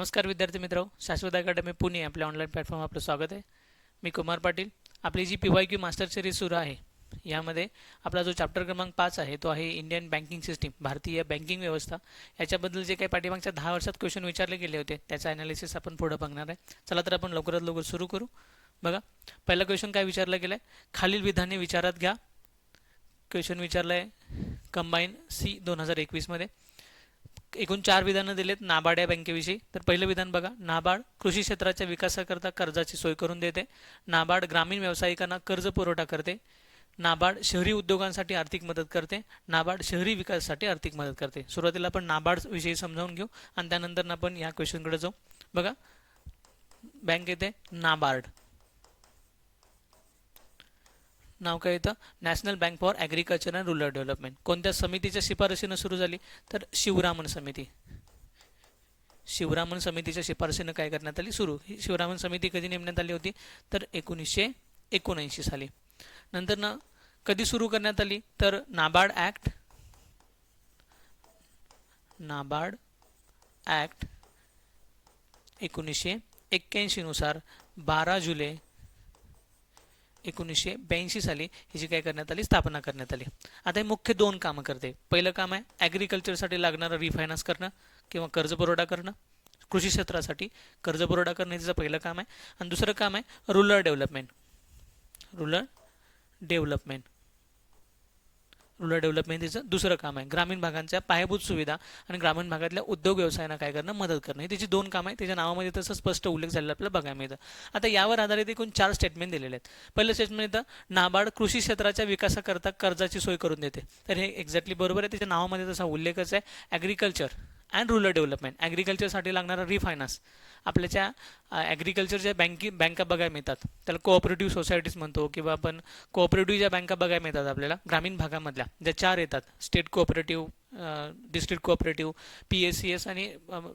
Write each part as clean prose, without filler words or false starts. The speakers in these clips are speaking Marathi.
नमस्कार विद्यार्थी मित्र, शाश्वत अकॅडमी पुणे आपल्या ऑनलाईन प्लॅटफॉर्म आपलं स्वागत आहे. मी कुमार पाटील. आपली जी PYQ मास्टर सिरीज सुरू आहे यामध्ये आपला जो चॅप्टर क्रमांक 5 आहे तो आहे इंडियन बँकिंग सिस्टीम, भारतीय बँकिंग व्यवस्था. याच्याबद्दल जे काही पाठीमागच्या 10 वर्षात क्वेश्चन विचारले गेले होते त्याचा ॲनालिसिस आपण पुढे बघणार आहे. चला तर आपण लवकरात लवकर सुरू करू. बघा, पहिला क्वेश्चन काय विचारला गेला आहे, खालील विधाने विचारात घ्या. क्वेश्चन विचारला आहे कंबाईन सी 2021 मध्ये. एकूण 4 विधानं दिलेत नाबार्ड या बँकेविषयी. तर पहिलं विधान बघा, नाबार्ड कृषी क्षेत्राच्या विकासाकरता कर्जाची सोय करून देते. नाबार्ड ग्रामीण व्यावसायिकांना कर्ज पुरवठा करते. नाबार्ड शहरी उद्योगांसाठी आर्थिक मदत करते. नाबार्ड शहरी विकासासाठी आर्थिक मदत करते. सुरुवातीला आपण नाबार्ड विषयी समजावून घेऊ आणि त्यानंतर आपण या क्वेश्चनकडे जाऊ. बघा, बँक येते नाबार्ड. नाव काय येतं, national bank for agriculture and rural development. कोणत्या समितीच्या शिफारशीनं सुरू झाली, तर शिवरामन समिती. शिवरामन समितीच्या शिफारशीनं काय करण्यात आली, सुरू. ही शिवरामन समिती कधी नेमण्यात आली होती, तर 1979 साली. नंतर कधी सुरू करण्यात आली, तर नाबार्ड ॲक्ट 1981 नुसार 12 जुलै 1982 साली हिची काय करण्यात आली, स्थापना करण्यात आली. आता हे मुख्य 2 कामं करते. पहिलं काम आहे ॲग्रिकल्चरसाठी लागणारं रिफायनान्स करणं किंवा कर्ज पुरवठा करणं. कृषी क्षेत्रासाठी कर्ज पुरवठा करणं हे तिचं पहिलं काम आहे. आणि दुसरं काम आहे रूरल डेव्हलपमेंट. रूरल डेव्हलपमेंट तिचं दुसरं काम आहे. ग्रामीण भागांच्या पायाभूत सुविधा आणि ग्रामीण भागातल्या उद्योग व्यवसायांना काय करणं, मदत करणं. ही तिची 2 कामं आहे. त्याच्या नावामध्ये तसं स्पष्ट उल्लेख झालेला आपल्याला बघायला मिळतं. आता यावर आधारित एकूण 4 स्टेटमेंट दिलेले आहेत. पहिलं स्टेटमेंट येतं, नाबार्ड कृषी क्षेत्राच्या विकासाकरता कर्जाची सोय करून देते. तर हे एक्झॅक्टली बरोबर आहे. त्याच्या नावामध्ये तसा उल्लेखच आहे. ॲग्रिकल्चर अँड रूरल डेव्हलपमेंट, ॲग्रिकल्चरसाठी लागणारा रिफायनान्स. आपल्याच्या ॲग्रिकल्चरच्या बँका बघायला मिळतात, त्याला कोऑपरेटिव्ह सोसायटीज म्हणतो किंवा आपण कोऑपरेटिव्ह ज्या बँका बघायला मिळतात आपल्याला ग्रामीण भागामधल्या, ज्या 4 येतात, state cooperative, district cooperative, PSCS आणि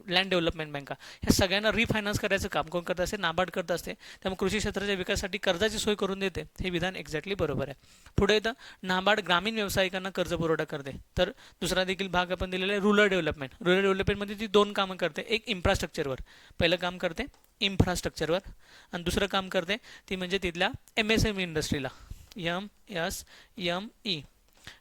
लँड डेव्हलपमेंट बँका. ह्या सगळ्यांना रिफायनान्स करायचं काम कोण करत असते, नाबार्ड करत असते. त्यामुळे कृषी क्षेत्राच्या विकासासाठी कर्जाची सोय करून देते. हे विधान एक्झॅक्टली बरोबर आहे. पुढे येतं, नाबार्ड ग्रामीण व्यावसायिकांना कर्ज पुरवठा करते. तर दुसरा देखील भाग आपण दिलेला आहे रूरल डेव्हलपमेंट. रूरल डेव्हलपमेंटमध्ये ती 2 कामं करते. एक इन्फ्रास्ट्रक्चरवर, पहिलं काम करते इन्फ्रास्ट्रक्चरवर आणि दुसरं काम करते ती म्हणजे तिथल्या MSME इंडस्ट्रीला, MSME,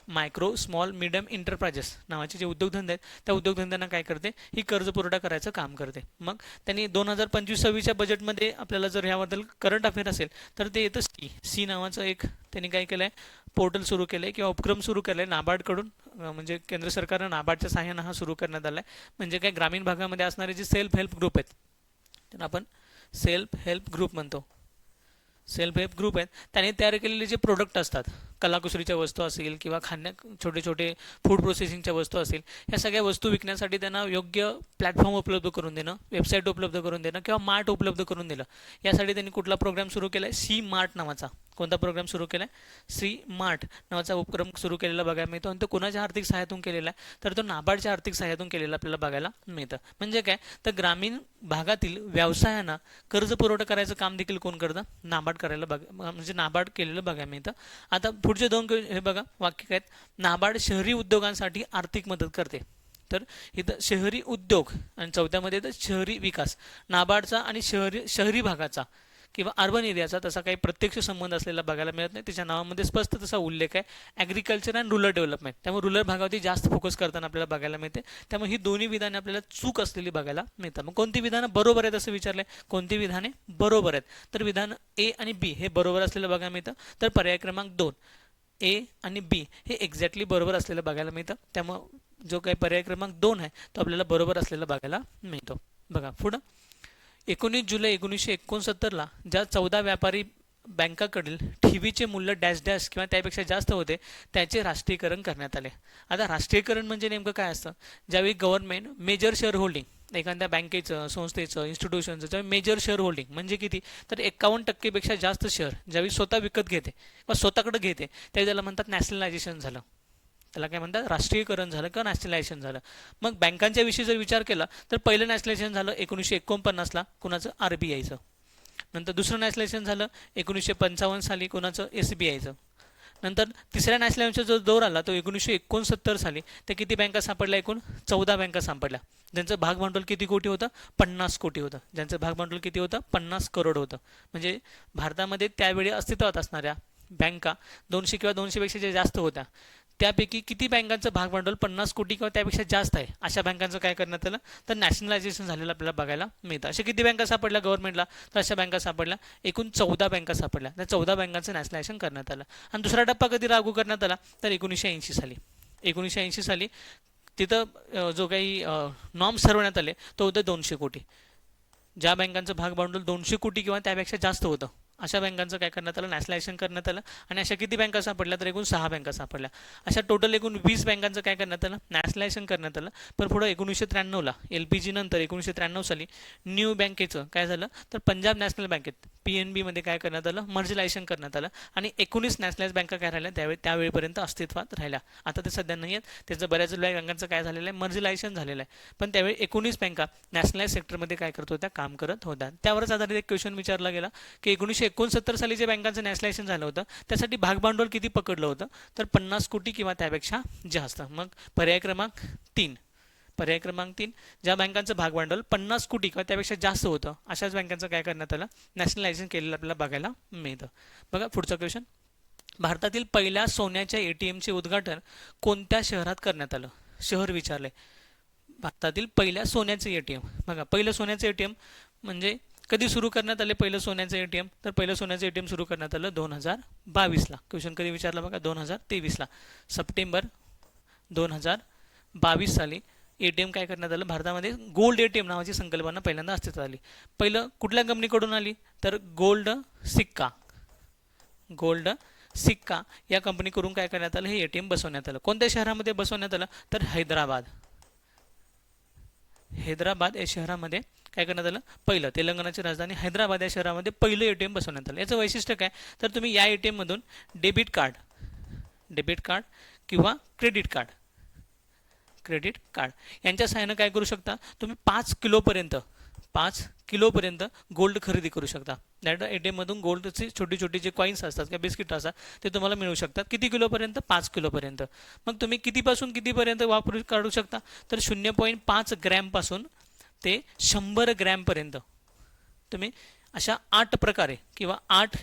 micro small medium enterprises नावाचे जे उद्योगधंदे आहेत त्या उद्योगधंद्यांना काय करते, ही कर्ज पुरवठा करायचं काम करते. मग त्यांनी 2025-26च्या बजेटमध्ये आपल्याला जर ह्याबद्दल करंट अफेअर असेल तर ते येतं सी नावाचं एक त्यांनी काय केलं आहे, पोर्टल सुरू केलं आहे किंवा उपक्रम सुरू केला आहे नाबार्डकडून. म्हणजे केंद्र सरकारनं नाबार्डच्या सहाय्यानं हा सुरू करण्यात आला आहे. म्हणजे काय, ग्रामीण भागामध्ये असणारे जे सेल्फ हेल्प ग्रुप आहेत त्यांना आपण सेल्फ हेल्प ग्रुप म्हणतो. सेल्फ हेल्प ग्रुप आहेत त्याने तयार केलेले जे प्रोडक्ट असतात, कलाकुसरीच्या वस्तू असतील किंवा छोटे छोटे फूड प्रोसेसिंगच्या वस्तू असतील, ह्या सगळ्या वस्तू विकण्यासाठी त्यांना योग्य प्लॅटफॉर्म उपलब्ध करून देणं, वेबसाईट उपलब्ध करून देणं किंवा मार्ट उपलब्ध करून दिलं. यासाठी त्यांनी कुठला प्रोग्राम सुरू केला आहे, सी मार्ट नावाचा. कोणता प्रोग्राम सुरू केला आहे, सी मार्ट नावाचा उपक्रम सुरू केलेला बघायला मिळतो. आणि तो कोणाच्या आर्थिक सहाय्यातून केलेला आहे, तर तो नाबार्डच्या आर्थिक सहाय्यातून केलेला आपल्याला बघायला मिळतं. म्हणजे काय, तर ग्रामीण भागातील व्यवसायांना कर्ज पुरवठा करायचं काम देखील कोण करतं, नाबार्ड करायला म्हणजे नाबार्ड केलेलं बघायला मिळतं. आता पुढचे 2 हे बघा वाक्य काय आहेत, नाबार्ड शहरी उद्योगांसाठी आर्थिक मदत करते. तर इथं शहरी उद्योग आणि चौथ्यामध्ये येतं शहरी विकास. नाबार्डचा आणि शहरी भागाचा किंवा अर्बन एरियाचा तसा काही प्रत्यक्ष संबंध असलेला बघायला मिळत नाही. त्याच्या नावामध्ये स्पष्ट तसा उल्लेख आहे ॲग्रिकल्चर अँड रूरल डेव्हलपमेंट. त्यामुळे रूरल भागावरती जास्त फोकस करताना आपल्याला बघायला मिळते. त्यामुळे ही दोन्ही विधाने आपल्याला चूक असलेली बघायला मिळतात. मग कोणती विधानं बरोबर आहेत असं विचारलंय, कोणती विधाने बरोबर आहेत, तर विधान A आणि B हे बरोबर असलेलं बघायला मिळतं. तर पर्याय क्रमांक 2 A आणि B हे एक्झॅक्टली बरोबर असलेलं बघायला मिळतं. त्यामुळं जो काही पर्याय क्रमांक 2 आहे तो आपल्याला बरोबर असलेला बघायला मिळतो. बघा पुढं, 19 जुलै 1969ला ज्या 14 व्यापारी बँकाकडील ठेवीचे मूल्य डॅश डॅश किंवा त्यापेक्षा जास्त होते त्याचे राष्ट्रीयकरण करण्यात आले. आता राष्ट्रीयकरण म्हणजे नेमकं काय असतं, ज्यावेळी गव्हर्नमेंट मेजर शेअर होल्डिंग एखाद्या बँकेचं, संस्थेचं, इन्स्टिट्यूशनचं ज्यावेळी मेजर शेअर होल्डिंग म्हणजे किती, तर 51% जास्त शेअर ज्यावेळी स्वतः विकत घेते किंवा स्वतःकडे घेते त्यावेळी त्याला म्हणतात नॅशनलायझेशन झालं. त्याला काय म्हणतात, राष्ट्रीयकरण झालं किंवा नॅशनलायझेशन झालं. मग बँकांच्या विषयी जर विचार केला तर पहिलं नॅशनलायझेशन झालं 1949ला कुणाचं, RBIचं. नंतर दुसरं नॅशनलायझेशन झालं 1955 साली कुणाचं, SBIचं. नंतर तिसऱ्या नॅशनलायझेशनचा जो दौर आला तो 1969 साली. त्या किती बँका सापडल्या? एकूण 14 बँका सापडल्या, ज्यांचं भागभांडवल किती कोटी होतं? 50 कोटी होतं. ज्यांचं भागभांडवल किती होतं? 50 करोड होतं. म्हणजे भारतामध्ये त्यावेळी अस्तित्वात असणाऱ्या बँका 200 किंवा 200पेक्षा जे जास्त होत्या, त्यापैकी किती बँकांचं भागभांडवल 50 कोटी किंवा त्यापेक्षा जास्त आहे, अशा बँकांचं काय करण्यात आलं? तर नॅशनलायझेशन झालेलं आपल्याला बघायला मिळतं. अशा किती बँका सापडल्या गव्हर्नमेंटला? तर अशा बँका सापडल्या, एकूण 14 बँका सापडल्या. त्या 14 बँकांचं नॅशनलायझेशन करण्यात आलं. आणि दुसरा टप्पा कधी लागू करण्यात आला? तर 1980 साली. 1980 साली तिथं जो काही नॉर्म्स ठरवण्यात आले तो होतं 200 कोटी. ज्या बँकांचं भागभांडवल 200 कोटी किंवा त्यापेक्षा जास्त होतं, अशा बँकांचं काय करण्यात आलं? नॅशनलायझेशन करण्यात आलं. आणि अशा किती बँका सापडल्या? तर एकूण 6 बँका सापडल्या. अशा टोटल एकूण 20 बँकांचं काय करण्यात आलं? नॅशनलायझेशन करण्यात आलं. पण पुढं 1993ला LPG नंतर 1993 साली न्यू बँकेचं काय झालं? तर पंजाब नॅशनल बँकेत PNB मध्ये काय करण्यात आलं? मर्जलायझेशन करण्यात आलं. आणि 19 नॅशनलाइज बँका काय राहिल्या? त्यावेळीपर्यंत अस्तित्वात राहिल्या. आता ते सध्या नाही आहेत. त्याचं बऱ्याच बँकांचं काय झालेलं आहे? मर्जलायझेशन झालेलं आहे. पण त्यावेळी 19 बँका नॅशनलाइज सेक्टरमध्ये काय करत होत्या? काम करत होत्या. त्यावरच आधारित एक क्वेश्चन विचारला गेला की 1969 साली जे बँकांचं नॅशनलायझेशन झालं होतं त्यासाठी भागभांडवल किती पकडलं होतं? तर 50 कोटी किंवा त्यापेक्षा जास्त. मग पर्याय क्रमांक 3. पर्याय क्रमांक 3, ज्या बँकांचं भागभांडवल 50 कोटी किंवा त्यापेक्षा जास्त होतं अशाच बँकांचं काय करण्यात आलं? नॅशनलायझेशन केलेलं आपल्याला बघायला मिळतं. बघा पुढचा क्वेश्चन. भारतातील पहिल्या सोन्याच्या ATMचे उद्घाटन कोणत्या शहरात करण्यात आलं? शहर विचारले. भारतातील पहिल्या सोन्याचे ATM. बघा पहिलं सोन्याचं ATM म्हणजे कधी सुरू करण्यात आले पहिलं सोन्याचं ATM? तर पहिलं सोन्याचं ATM सुरू करण्यात आलं 2022ला. क्वेश्चन कधी विचारला बघा? 2023ला. सप्टेंबर 2022 साली ATM काय करण्यात आलं? भारतामध्ये गोल्ड ATM नावाची संकल्पना पहिल्यांदा अस्तित्वात आली. पहिलं कुठल्या कंपनीकडून आली? तर गोल्ड सिक्का. गोल्ड सिक्का या कंपनीकडून काय करण्यात आलं? हे ATM बसवण्यात आलं. कोणत्या शहरामध्ये बसवण्यात आलं? तर हैदराबाद. हैदराबाद या शहरामध्ये काय करण्यात आलं? पहिलं तेलंगणाची राजधानी हैदराबाद या शहरामध्ये पहिलं ATM बसवण्यात आलं. याचं वैशिष्ट्य काय? तर तुम्ही या ATM मधून डेबिट कार्ड किंवा क्रेडिट कार्ड यांच्या सहाय्याने काय करू शकता? तुम्ही 5 किलोपर्यंत गोल्ड खरेदी करू शकता. डायरेक्ट ATM मधून गोल्डची छोटी छोटी जे कॉईन्स असतात किंवा बिस्किट असतात ते तुम्हाला मिळू शकतात. किती किलोपर्यंत? 5 किलोपर्यंत. मग तुम्ही कितीपासून कितीपर्यंत वापरू काढू शकता? तर 0.5 ग्रॅमपासून ते 100 ग्रॅमपर्यंत तुम्ही अशा 8 प्रकारे किंवा 8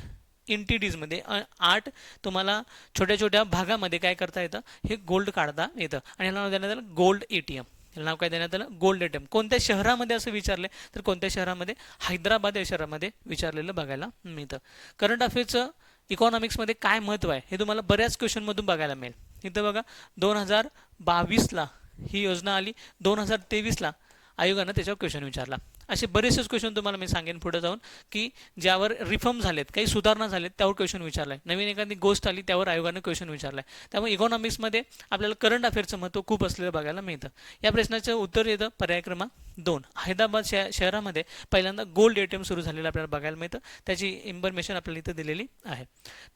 इंटिटीजमध्ये 8 तुम्हाला छोट्या छोट्या भागामध्ये काय करता येतं? हे गोल्ड काढता येतं. आणि याला नाव देण्यात आलं गोल्ड ATM. याला नाव काय देण्यात आलं? Gold ATM. कोणत्या शहरामध्ये असं विचारले? तर कोणत्या शहरामध्ये? हैदराबाद या शहरामध्ये विचारलेलं बघायला मिळतं. करंट अफेअर्सचं इकॉनॉमिक्समध्ये काय महत्त्व आहे हे तुम्हाला बऱ्याच क्वेश्चनमधून बघायला मिळेल. इथं बघा 2022ला ही योजना आली, 2023ला आयोगानं त्याच्यावर क्वेश्चन विचारला. असे बरेचसेच क्वेश्चन तुम्हाला मी सांगेन पुढे जाऊन की ज्यावर रिफॉर्म झालेत, काही सुधारणा झालेत त्यावर क्वेश्चन विचारलाय, नवीन एखादी गोष्ट आली त्यावर आयोगानं क्वेश्चन विचारलाय. त्यामुळे इकॉनॉमिक्समध्ये आपल्याला करंट अफेअर्सचं महत्त्व खूप असलेलं बघायला मिळतं. या प्रश्नाचं उत्तर येतं पर्याय क्रमांक 2. हैदराबाद शहरामध्ये पहिल्यांदा गोल्ड ATM सुरू झालेलं आपल्याला बघायला मिळतं. त्याची इन्फॉर्मेशन आपल्याला इथं दिलेली आहे.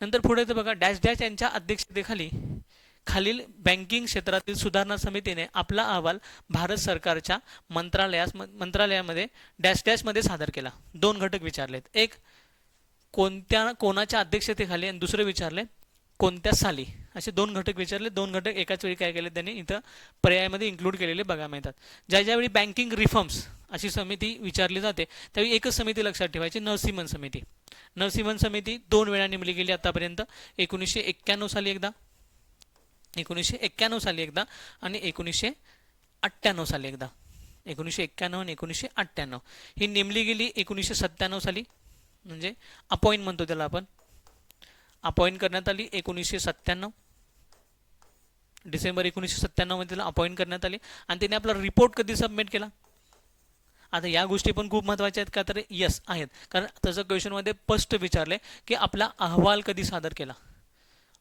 नंतर पुढे येतं बघा डॅश डॅश यांच्या अध्यक्षतेखाली खालील बँकिंग क्षेत्रातील सुधारणा समितीने आपला अहवाल भारत सरकारच्या मंत्रालयामध्ये डॅश डॅशमध्ये सादर केला. 2 घटक विचारलेत. एक कोणाच्या अध्यक्षतेखाली आणि दुसरं विचारले कोणत्या साली. असे 2 घटक विचारले. 2 घटक एकाच वेळी काय केले त्यांनी इथं पर्यायामध्ये इन्क्लूड केलेले बघायला मिळतात. ज्यावेळी बँकिंग रिफॉर्म्स अशी समिती विचारली जाते त्यावेळी एकच समिती लक्षात ठेवायची, नरसिम्हन समिती. नरसिम्हन समिती 2 वेळा नेमली गेली आतापर्यंत. 1991 साली एकदा, 1991 साली एकदा आणि 1998 साली एकदा. 1991 आणि 1998 ही नेमली गेली 1997 साली, म्हणजे अपॉइंट म्हणतो त्याला आपण. अपॉइंट करण्यात आली 1997 डिसेंबर 1997 मध्ये त्याला अपॉइंट करण्यात आली. आणि त्याने आपला रिपोर्ट कधी सबमिट केला? आता या गोष्टी पण खूप महत्त्वाच्या आहेत का? तर यस आहेत. कारण तसं क्वेश्चनमध्ये स्पष्ट विचारले की आपला अहवाल कधी सादर केला.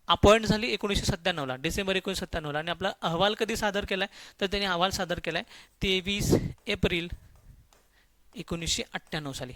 अपॉइंट झाली 1997ला, डिसेंबर 1997ला. आणि आपला अहवाल कधी सादर केला आहे? तर त्यांनी अहवाल सादर केला आहे 23 एप्रिल 1998 साली.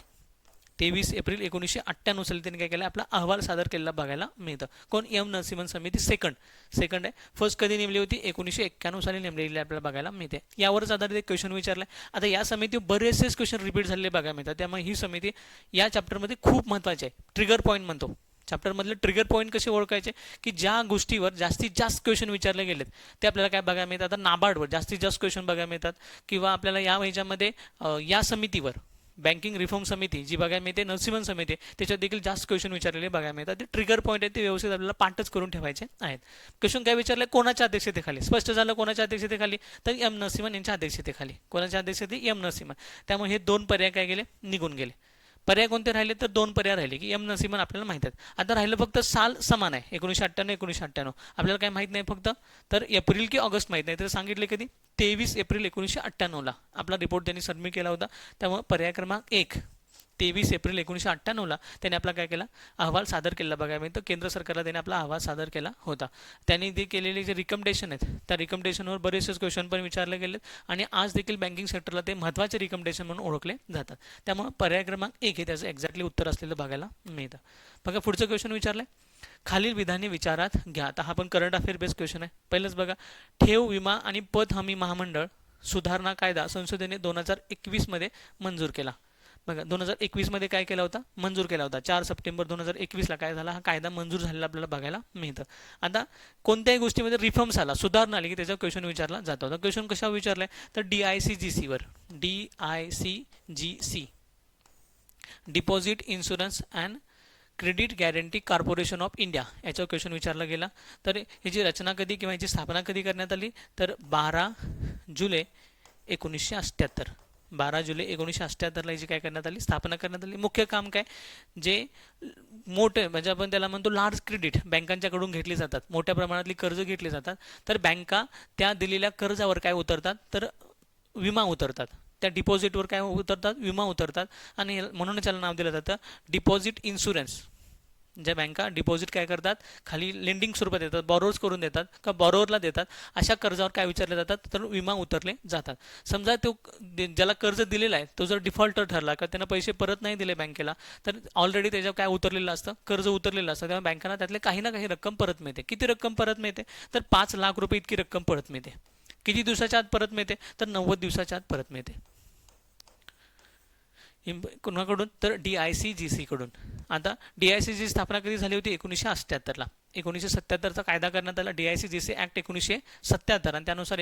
23 एप्रिल 1998 साली त्यांनी काय केलं? आपला अहवाल सादर केलेला बघायला मिळतं. कोण? नरसिम्हन समिती सेकंड आहे. फर्स्ट कधी नेमली होती? 1991 साली नेमलेली आपल्याला बघायला मिळते. यावरच आधारित एक क्वेश्चन विचारलाय. आता या समितीवर बरेचसेच क्वेश्चन रिपीट झालेले बघायला मिळतात. त्यामुळे ही समिती या चॅप्टरमध्ये खूप महत्त्वाची आहे. ट्रिगर पॉईंट म्हणतो. चॅप्टरमधले ट्रिगर पॉईंट कसे ओळखायचे की ज्या गोष्टीवर जास्तीत जास्त क्वेश्चन विचारले गेलेत ते आपल्याला काय बघायला मिळतात. आता नाबार्डवर जास्तीत जास्त क्वेश्चन बघायला मिळतात किंवा आपल्याला या ह्याच्यामध्ये या समितीवर बँकिंग रिफॉर्म समिती जी बघायला मिळते, नरसिंहन समिती, त्याच्यात देखील जास्त क्वेश्चन विचारलेले बघायला मिळतात. ते ट्रिगर पॉईंट आहेत ते व्यवस्थित आपल्याला पाठच करून ठेवायचे आहेत. क्वेश्चन काय विचारले, कोणाच्या अध्यक्षतेखाली, स्पष्ट झालं कोणाच्या अध्यक्षतेखाली, तर एम नरसिंहन यांच्या अध्यक्षतेखाली. कोणाच्या अध्यक्षते, एम नरसिंहन. त्यामुळे हे दोन पर्याय काय गेले, निघून गेले. पर्याय कोणते राहिले, तर दोन पर्याय राहिले की एम नरसिंहन आपल्याला माहित आहेत. आता राहिलं फक्त साल समान आहे, 1998 1998. आपल्याला काय माहित नाही फक्त, तर एप्रिल की ऑगस्ट माहित नाही. तर सांगितले कधी, 23 एप्रिल 1998ला आपला रिपोर्ट त्यांनी सबमिट केला होता. त्यामुळे पर्याय क्रमांक 1 23 एप्रिल 1998ला त्याने आपला काय केला, अहवाल सादर केला. बघायला मिळतं केंद्र सरकारला त्याने आपला अहवाल सादर केला होता. त्यांनी ते केलेले जे रिकमेंडेशन आहेत त्या रिकमेंडेशनवर बरेचसे क्वेश्चन पण विचारले गेले आणि आज देखील बँकिंग सेक्टरला ते महत्त्वाचे रिकमेंडेशन म्हणून ओळखले जातात. त्यामुळे पर्याय क्रमांक 1 हे त्याचं एक्झॅक्टली उत्तर असलेलं बघायला मिळतं. बघा पुढचं क्वेश्चन विचारलंय, खालील विधाने विचारात घ्या. आता हा पण करंट अफेअर बेस्ड क्वेश्चन आहे. पहिलंच बघा, ठेव विमा आणि पत हमी महामंडळ सुधारणा कायदा संसदेने 2021 मध्ये मंजूर केला. बघा 2021 मध्ये काय केला होता, मंजूर केला होता. 4 सप्टेंबर 2021ला काय झाला, हा कायदा मंजूर झालेला आपल्याला बघायला मिळतं. आता कोणत्याही गोष्टीमध्ये रिफॉर्म्स आला, सुधारणा आली की त्याचा क्वेश्चन विचारला जातो. आता क्वेश्चन कशावर विचारलाय, तर DICGC वर, DICGC deposit insurance and credit guarantee corporation of India याच्यावर क्वेश्चन विचारला गेला. तर ह्याची रचना कधी किंवा याची स्थापना कधी करण्यात आली, तर 12 जुलै 1978. 12 जुलै 1978ला याची काय करण्यात आली, स्थापना करण्यात आली. मुख्य काम काय, जे मोठे म्हणजे आपण त्याला म्हणतो लार्ज क्रेडिट बँकांच्याकडून घेतली जातात, मोठ्या प्रमाणातली कर्ज घेतली जातात, तर बँका त्या दिलेल्या कर्जावर काय उतरतात, तर विमा उतरतात. त्या डिपॉझिटवर काय उतरतात, विमा उतरतात. आणि म्हणून त्याला नाव दिलं जातं डिपॉझिट इन्शुरन्स. ज्या बँका डिपॉझिट काय करतात, खाली लेंडिंग स्वरूपात देतात, बॉरोअर्स करून देतात का बॉरोअरला देतात, अशा कर्जावर काय विचारले जातात, तर विमा उतरले जातात. समजा तो ज्याला कर्ज दिलेला आहे तो जर डिफॉल्टर ठरला का त्यांना पैसे परत नाही दिले बँकेला, तर ऑलरेडी त्याच्यावर काय उतरलेलं असतं, कर्ज उतरलेलं असतं. तेव्हा बँकांना त्यातले काही ना काही रक्कम परत मिळते. किती रक्कम परत मिळते, तर 5 लाख रुपये इतकी रक्कम परत मिळते. किती दिवसाच्या आत परत मिळते, तर 90 दिवसाच्या आत परत मिळते. कोणाकडून, तर DICGC कडून. आता DICGC स्थापना कधी झाली होती, 1978ला. 1977चा कायदा करण्यात आला, DICGC ॲक्ट 1977, आणि त्यानुसार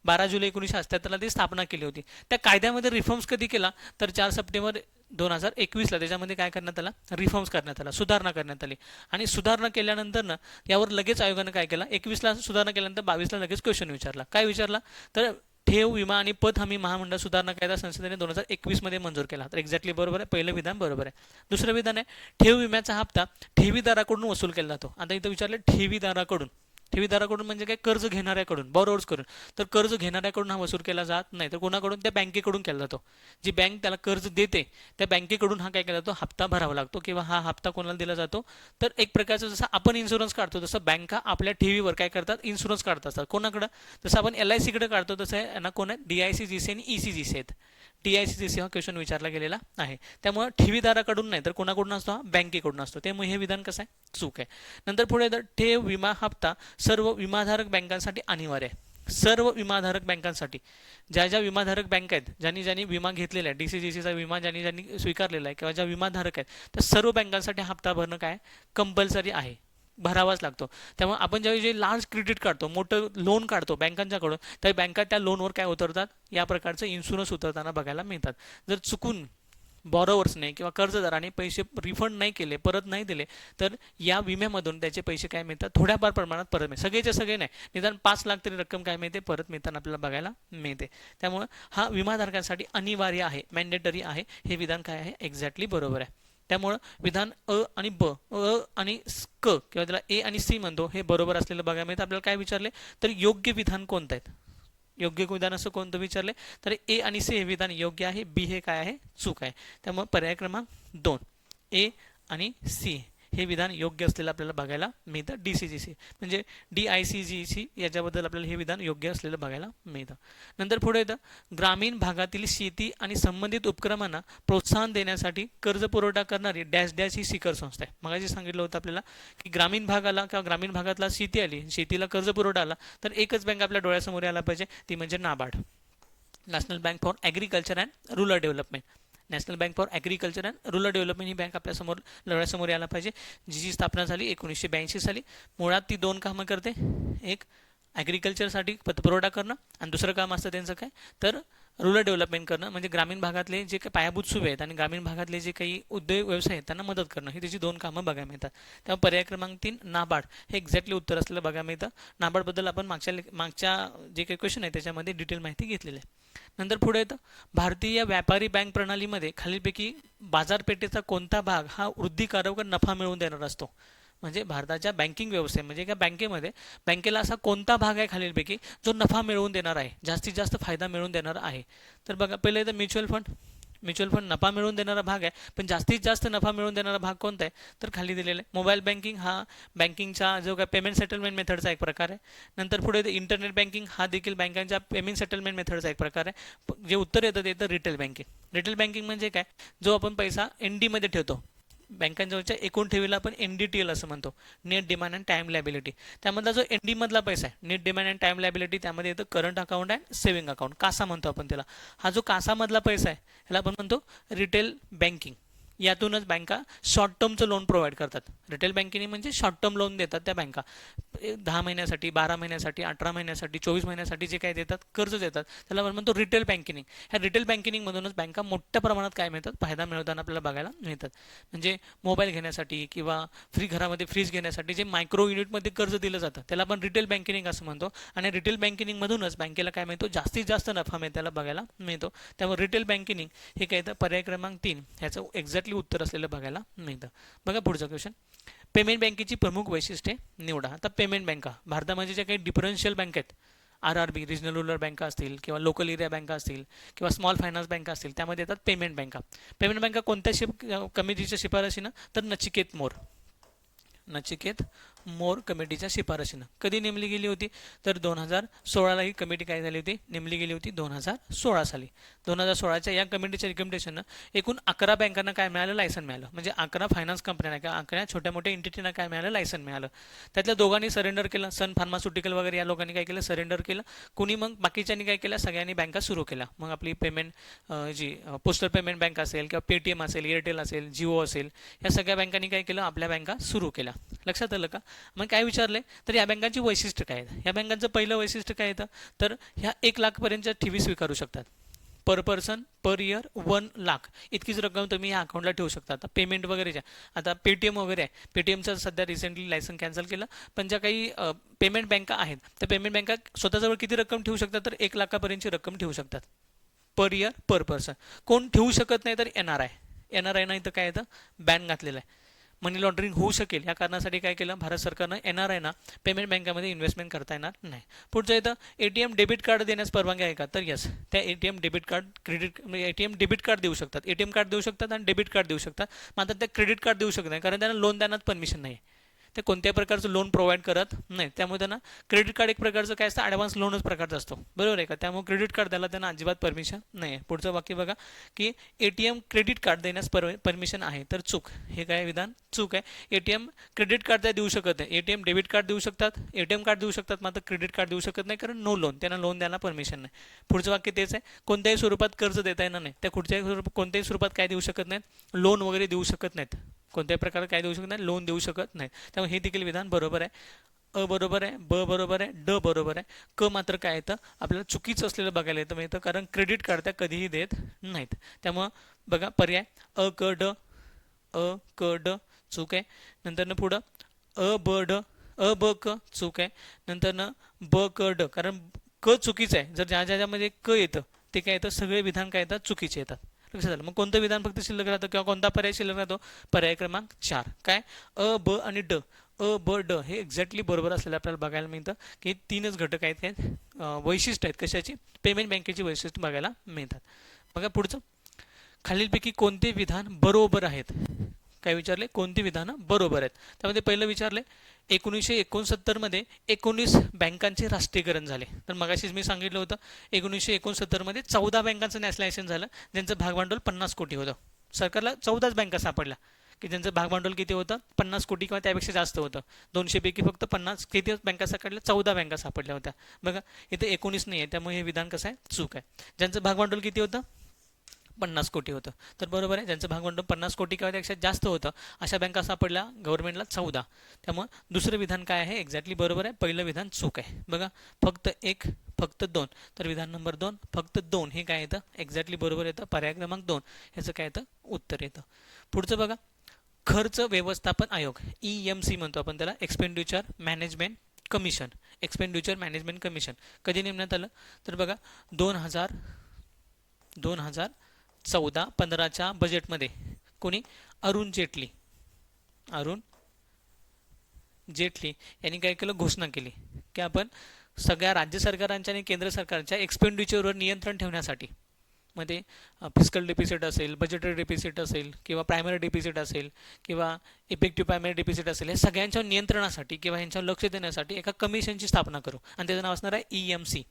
12 जुलै 1978ला ती स्थापना केली होती. त्या कायद्यामध्ये रिफॉर्म्स कधी केला, तर 4 सप्टेंबर 2021ला त्याच्यामध्ये काय करण्यात आला, रिफॉर्म्स करण्यात आला, सुधारणा करण्यात आली. आणि सुधारणा केल्यानंतर ना यावर लगेच आयोगानं काय केलं, 21ला सुधारणा केल्यानंतर 22ला लगेच क्वेश्चन विचारला. काय विचारला, तर ठेव विमा आणि पत हमी महामंडळ सुधारणा कायदा संसदेने 2021 मध्ये मंजूर केला. तर एक्झॅक्टली बरोबर आहे, पहिलं विधान बरोबर आहे. दुसरं विधान आहे, ठेव विम्याचा हप्ता ठेवीदाराकडून वसूल केला जातो. आता इथं विचारलं ठेवीदाराकडून. ठेवीदाराकडून म्हणजे काय, कर्ज घेणाऱ्याकडून, बॉरोअर्स करून. तर कर्ज घेणाऱ्याकडून हा वसूल केला जात नाही, तर कोणाकडून, त्या बँकेकडून केला जातो. जी बँक त्याला कर्ज देते त्या बँकेकडून हा काय केला जातो, हप्ता भरावा लागतो. किंवा हा हप्ता कोणाला दिला जातो, तर एक प्रकारचं जसं आपण इन्शुरन्स काढतो तसं बँका आपल्या ठेवीवर काय करतात, इन्शुरन्स काढत असतात. कोणाकडं, जसं आपण LIC कडे काढतो तसं यांना कोण आहे, DICGC आणि ECGC आहेत. DICGC हा क्वेश्चन विचारला गेलेला आहे. त्यामुळे ठेवीदाराकडून नाही तर कोणाकडून असतो, हा बँकेकडून असतो. त्यामुळे हे विधान कसं आहे, चूक आहे. नंतर पुढे ठेव विमा हप्ता सर्व विमाधारक बँकांसाठी अनिवार्य आहे. सर्व विमाधारक बँकांसाठी, ज्या ज्या विमाधारक बँका आहेत, ज्यांनी ज्यांनी विमा घेतलेला आहे, DCGCचा विमा ज्यांनी ज्यांनी स्वीकारलेला आहे किंवा ज्या विमाधारक आहेत, त्या सर्व बँकांसाठी हप्ता भरणं काय कंपल्सरी आहे, भरावाच लागतो. त्यामुळे आपण ज्यावेळी जे लार्ज क्रेडिट काढतो, मोठं लोन काढतो बँकांच्याकडून, त्या बँका त्या लोनवर काय उतरतात, या प्रकारचं इन्शुरन्स उतरताना बघायला मिळतात. जर चुकून बॉरोवर्सने किंवा कर्जदाराने पैसे रिफंड नाही केले, परत नाही दिले, तर या विम्यामधून त्याचे पैसे काय मिळतात, थोड्याफार प्रमाणात परत मिळतात. सगळेचे सगळे नाही, निदान 5 लाख तरी रक्कम काय मिळते, परत मिळताना आपल्याला बघायला मिळते. त्यामुळे हा विमाधारकांसाठी अनिवार्य आहे, मॅन्डेटरी आहे. हे विधान काय आहे, एक्झॅक्टली बरोबर आहे. त्यामुळं विधान अ आणि ब, अ आणि क किंवा त्याला A आणि C म्हणतो, हे बरोबर असलेलं बघायला मिळतं. आपल्याला काय विचारले, तर योग्य विधान कोणतं आहे, योग्य विधान असं कोणतं विचारले, तर A आणि C हे विधान योग्य आहे, B हे काय आहे, चूक आहे. त्यामुळे पर्याय क्रमांक 2 A आणि C हे विधान योग्य असलेलं आपल्याला बघायला मिळतं. DCGC म्हणजे DICGC याच्याबद्दल आपल्याला हे विधान योग्य असलेलं बघायला मिळतं. नंतर पुढे येतं, ग्रामीण भागातील शेती आणि संबंधित उपक्रमांना प्रोत्साहन देण्यासाठी कर्ज पुरवठा करणारी डॅश डॅश ही शिखर संस्था आहे. मगाशी सांगितलं होतं आपल्याला की ग्रामीण भागाला किंवा ग्रामीण भागातला शेती आली, शेतीला कर्ज पुरवठा आला, तर एकच बँक आपल्या डोळ्यासमोर यायला पाहिजे, ती म्हणजे NABARD, national bank for agriculture and rural development. National bank for agriculture and rural development he bank आपल्यासमोर डोळ्यासमोर यायला पाहिजे, जिची स्थापना झाली 1982 साली. मुळात ती दोन कामं करते, एक ॲग्रिकल्चरसाठी पतपुरवठा करणं आणि दुसरं काम असतं त्यांचं काय तर रूरल डेव्हलपमेंट करणं, म्हणजे ग्रामीण भागातले जे काही पायाभूत सुविधा आहेत आणि ग्रामीण भागातले जे काही उद्योग व्यवसाय आहेत त्यांना मदत करणं, ही त्याची दोन कामं बघायला मिळतात. त्यामुळे पर्याय क्रमांक 3 नाबार्ड हे एक्झॅक्टली उत्तर असलेलं बघायला मिळतं. नाबार्डबद्दल आपण मागच्या जे काही क्वेश्चन आहे त्याच्यामध्ये डिटेल माहिती घेतलेली आहे. नंतर पुढे येतं भारतीय व्यापारी बँक प्रणालीमध्ये खालीलपैकी बाजारपेठेचा कोणता भाग हा वृद्धिकारक व नफा मिळवून देणारा असतो. म्हणजे भारताच्या बँकिंग व्यवस्थे म्हणजे एका बँकेमध्ये बँकेला असा कोणता भाग आहे खालीलपैकी जो नफा मिळवून देणार आहे, जास्तीत जास्त फायदा मिळवून देणार आहे. तर बघा पहिले तर म्युच्युअल फंड. म्युच्युअल फंड नफा मिळवून देणारा भाग आहे, पण जास्तीत जास्त नफा मिळवून देणारा भाग कोणता आहे तर खाली दिलेला आहे मोबाईल बँकिंग. हा बँकिंगचा जो काय पेमेंट सेटलमेंट मेथडचा एक प्रकार आहे. नंतर पुढे इंटरनेट बँकिंग हा देखील बँकांच्या पेमेंट सेटलमेंट मेथडचा एक प्रकार आहे. जे उत्तर येतं ते येतं रिटेल बँकिंग. रिटेल बँकिंग म्हणजे काय, जो आपण पैसा ND मध्ये ठेवतो, बँकांजवळच्या एकूण ठेवीला आपण NDTL असं म्हणतो, net demand and time liability. त्यामधला जो ND मधला पैसा आहे, net demand and time liability, त्यामध्ये येतं current account and saving account, CASA म्हणतो आपण त्याला. हा जो कासामधला पैसा आहे ह्याला आपण म्हणतो रिटेल बँकिंग. यातूनच बँका शॉर्ट टर्मचं लोन प्रोव्हाइड करतात. रिटेल बँकिंग म्हणजे शॉर्ट टर्म लोन देतात त्या बँका, 10 महिन्यासाठी, 12 महिन्यासाठी, 18 महिन्यासाठी, 24 महिन्यासाठी जे काय देतात, कर्ज देतात, त्याला आपण म्हणतो रिटेल बँकिंग. ह्या रिटेल बँकिंगमधूनच बँका मोठ्या प्रमाणात काय मिळतात, फायदा मिळवताना आपल्याला बघायला मिळतात. म्हणजे मोबाईल घेण्यासाठी किंवा घरामध्ये फ्रीज घेण्यासाठी जे मायक्रो युनिटमध्ये कर्ज दिलं जातं त्याला आपण रिटेल बँकिंग असं म्हणतो. आणि रिटेल बँकिंगमधूनच बँकेला काय मिळतो, जास्तीत जास्त नफा मिळताना बघायला मिळतो. त्यामुळे रिटेल बँकिंग हे काय तर पर्याय क्रमांक 3 ह्याचं एक्झॅक्टली उत्तर असलेलं बघायला मिळतं. बघा पुढचा क्वेश्चन, पेमेंट बँकेची प्रमुख वैशिष्ट्ये निवडा. आता पेमेंट बँका भारतामध्ये ज्या काही डिफरन्शियल बँक आहेत, RRB रिजनल रूरल बँका असतील किंवा लोकल एरिया बँका असतील किंवा स्मॉल फायनान्स बँका असतील, त्यामध्ये येतात पेमेंट बँका. पेमेंट बँका कोणत्या कमिटीच्या शिफारशीनं तर नचिकेत मोर कमिटीच्या शिफारशीनं. कधी नेमली गेली होती तर 2016ला ही कमिटी काय झाली होती, नेमली गेली होती 2016 साली. 2016च्या या कमिटीच्या रिकमेंडेशननं एकूण 11 बँकांना काय मिळालं, लायसन मिळालं. म्हणजे 11 फायनान्स कंपन्यांना किंवा 11 छोट्या मोठ्या एंटिटीना काय मिळालं, लायसन मिळालं. त्यातल्या दोघांनी सरेंडर केलं, सन फार्मास्युटिकल वगैरे या लोकांनी काय केलं, सरेंडर केलं. कुणी मग बाकीच्यांनी काय केलं, सगळ्यांनी बँका सुरू केल्या. मग आपली पेमेंट जी पोस्टल पेमेंट बँक असेल किंवा पेटीएम असेल, एअरटेल असेल, जिओ असेल, या सगळ्या बँकांनी काय केलं, आपल्या बँका सुरू केल्या. लक्षात आलं का. मग काय विचारले तर या बँकांची वैशिष्ट्य काय आहेत. या बँकांचं पहिलं वैशिष्ट्य काय येतं तर ह्या 1 लाखपर्यंतच्या ठेवी स्वीकारू शकतात. पर पर्सन पर इयर 1 लाख इतकीच रक्कम तुम्ही या अकाउंटला ठेवू शकता. आता पेमेंट वगैरेच्या, आता पेटीएम वगैरे आहे, पेटीएमचं सध्या रिसेंटली लायसन कॅन्सल केलं, पण ज्या काही पेमेंट बँका आहेत त्या पेमेंट बँका स्वतःजवळ किती रक्कम ठेवू शकतात तर 1 लाखापर्यंतची रक्कम ठेवू शकतात पर इयर पर पर्सन. कोण ठेवू शकत नाही तर NRI नाही तर काय येतं, बॅन घातलेलं आहे. मनी लॉन्ड्रिंग होऊ शकेल या कारणासाठी काय केलं भारत सरकारनं, NRIना पेमेंट बँकामध्ये इन्व्हेस्टमेंट करता येणार नाही. पुढचं येतं ATM डेबिट कार्ड देण्यास परवानगी आहे का तर यस, त्या ATM debit card credit ATM debit card देऊ शकतात, ATM कार्ड देऊ शकतात आणि डेबिट कार्ड देऊ शकतात. मात्र त्या क्रेडिट कार्ड देऊ शकत नाही कारण त्यांना लोन देण्यात परमिशन नाही, ते कोणत्याही प्रकारचं लोन प्रोव्हाइड करत नाही. त्यामुळे त्यांना क्रेडिट कार्ड एक प्रकारचं काय असतं, ॲडव्हान्स लोनच प्रकारचा असतो, बरोबर आहे का. त्यामुळे क्रेडिट कार्ड द्यायला त्यांना अजिबात परमिशन नाही आहे. पुढचं वाक्य बघा की ATM क्रेडिट कार्ड देण्यास परमिशन आहे तर चूक, हे काय विधान चूक आहे. ATM क्रेडिट कार्ड त्या देऊ शकत नाही, ATM डेबिट कार्ड देऊ शकतात, ATM कार्ड देऊ शकतात, मात्र क्रेडिट कार्ड देऊ शकत नाही कारण नो लोन, त्यांना लोन द्यायला परमिशन नाही. पुढचं वाक्य तेच आहे, कोणत्याही स्वरूपात कर्ज देता येणार नाही, त्या कोणत्याही स्वरूपात काय देऊ शकत नाहीत, लोन वगैरे देऊ शकत नाहीत, कोणत्याही प्रकारे काय देऊ शकत नाही, लोन देऊ शकत नाही. त्यामुळे हे देखील विधान बरोबर आहे. अ बरोबर आहे, ब बरोबर आहे, ड बरोबर आहे. क मात्र काय येतं, आपल्याला चुकीचं असलेलं बघायला येतं कारण क्रेडिट कार्ड त्या कधीही देत नाहीत. त्यामुळं बघा पर्याय अ क ड चूक आहे. नंतरनं पुढं अ ब क चूक आहे. नंतरनं ब क ड, कारण क चुकीचं आहे. जर ज्यामध्ये क येतं ते काय येतं, सगळे विधान काय येतात चुकीचे येतात. लक्षात आलं. मग कोणतं विधान फक्त शिल्लक राहतं किंवा कोणता पर्याय शिल्लक राहतो, पर्याय क्रमांक 4 काय अ ब आणि ड. अ ब ड हे एक्झॅक्टली बरोबर असलेलं आपल्याला बघायला मिळतं की 3च घटक आहेत, वैशिष्ट्य आहेत कशाची, पेमेंट बँकेची वैशिष्ट्य बघायला मिळतात. बघा पुढचं, खालीलपैकी कोणते विधान बरोबर आहेत. काय विचारले, कोणती विधानं बरोबर आहेत. त्यामध्ये पहिलं विचारले 1969 मध्ये 19 बँकांचे राष्ट्रीयकरण झाले. तर मगाशीच मी सांगितलं होतं 1969 मध्ये 14 बँकांचं नॅशनलायझेशन झालं ज्यांचं भागभांडवल 50 कोटी होतं. सरकारला 14च बँका सापडल्या की ज्यांचं भागभांडवल किती होतं, 50 कोटी किंवा त्यापेक्षा जास्त होतं. 200 पैकी फक्त 50 किती बँका सापडल्या, 14 बँका सापडल्या होत्या. बघा इथे 19 नाही आहे, त्यामुळे हे विधान कसं आहे, चूक आहे. ज्यांचं भागभांडवल किती होतं, 50 कोटी होतं. तर बरोबर आहे, ज्यांचं भागभांडवल 50 कोटी किंवा त्यापेक्षा जास्त होतं अशा बँका सापडल्या गव्हर्नमेंटला 14. त्यामुळे दुसरं विधान काय आहे, एक्झॅक्टली बरोबर आहे, पहिलं विधान चूक आहे. बघा, फक्त एक, फक्त दोन, तर विधान नंबर 2 फक्त 2 हे काय येतं, एक्झॅक्टली बरोबर येतं, पर्याय क्रमांक 2 ह्याचं काय येतं, उत्तर येतं. पुढचं बघा, खर्च व्यवस्थापन आयोग, EMC म्हणतो आपण त्याला, expenditure management commission. Expenditure management commission कधी नेमण्यात आलं, तर बघा 2014-15च्या बजेटमध्ये कोणी, अरुण जेटली यांनी काय केलं, घोषणा केली की आपण सगळ्या राज्य सरकारांच्या आणि केंद्र सरकारच्या एक्सपेंडिचरवर नियंत्रण ठेवण्यासाठी, मध्ये फिस्कल डेफिसिट असेल, बजेटरी डेफिसिट असेल, किंवा प्रायमरी डेफिसिट असेल, किंवा इफेक्टिव्ह प्रायमरी डेफिसिट असेल, हे सगळ्यांच्या नियंत्रणासाठी किंवा ह्यांच्यावर लक्ष देण्यासाठी एका कमिशनची स्थापना करू, आणि त्याचं नाव असणार आहे EMC,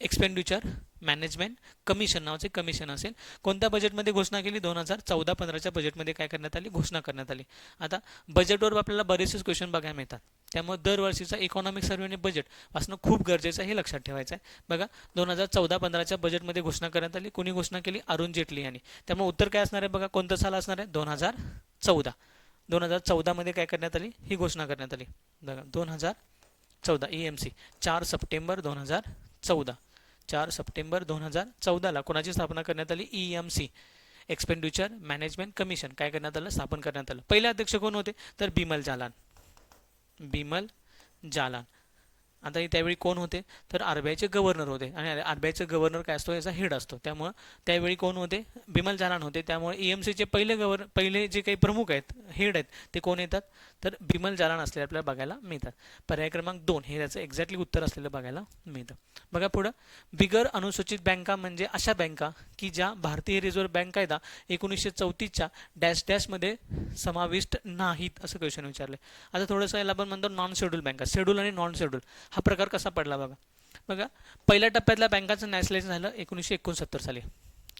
एक्सपेंडिचर मॅनेजमेंट कमिशन नावाचे कमिशन असेल. कोणत्या बजेटमध्ये घोषणा केली, 2014-15च्या बजेटमध्ये काय करण्यात आली, घोषणा करण्यात आली. आता बजेटवर आपल्याला बरेचसे क्वेश्चन बघायला मिळतात, त्यामुळे दरवर्षीचा इकॉनॉमिक सर्व्हे आणि बजेट वाचणं खूप गरजेचं आहे, हे लक्षात ठेवायचं आहे. बघा, 2014-15च्या बजेटमध्ये घोषणा करण्यात आली, कोणी घोषणा केली, अरुण जेटली यांनी. त्यामुळे उत्तर काय असणार आहे बघा, कोणतं साल असणार आहे, 2014मध्ये काय करण्यात आली, ही घोषणा करण्यात आली. बघा 2014 EMC 4 सप्टेंबर 2014, 4 सप्टेंबर 2014ला कोणाची स्थापना करण्यात आली, EMC, एक्सपेंडिचर मॅनेजमेंट कमिशन काय करण्यात आलं, स्थापन करण्यात आलं. पहिले अध्यक्ष कोण होते, तर बिमल जालान. आता त्यावेळी कोण होते, तर RBIचे गव्हर्नर होते, आणि RBIचे गव्हर्नर काय असतो, याचा हेड असतो. त्यामुळे त्यावेळी कोण होते, बिमल जालान होते. त्यामुळे EMCचे पहिले जे काही प्रमुख आहेत, हेड आहेत, ते कोण येतात, तर बिमल जालान असलेले आपल्याला बघायला मिळतात. पर्याय क्रमांक 2 हे त्याचं एक्झॅक्टली उत्तर असलेलं बघायला मिळतं. बघा पुढं, बिगर अनुसूचित बँका म्हणजे अशा बँका की ज्या भारतीय रिझर्व्ह बँक कायदा 1934च्या मध्ये समाविष्ट नाहीत, असं क्वेश्चन विचारले. आता थोडंसं याला आपण म्हणतो नॉन शेड्यूल बँका, शेड्यूल आणि नॉन शेड्यूल हा प्रकार कसा पडला बघा. पहिल्या टप्प्यातल्या बँकांचं नॅशनलाइज झालं 1969 साली.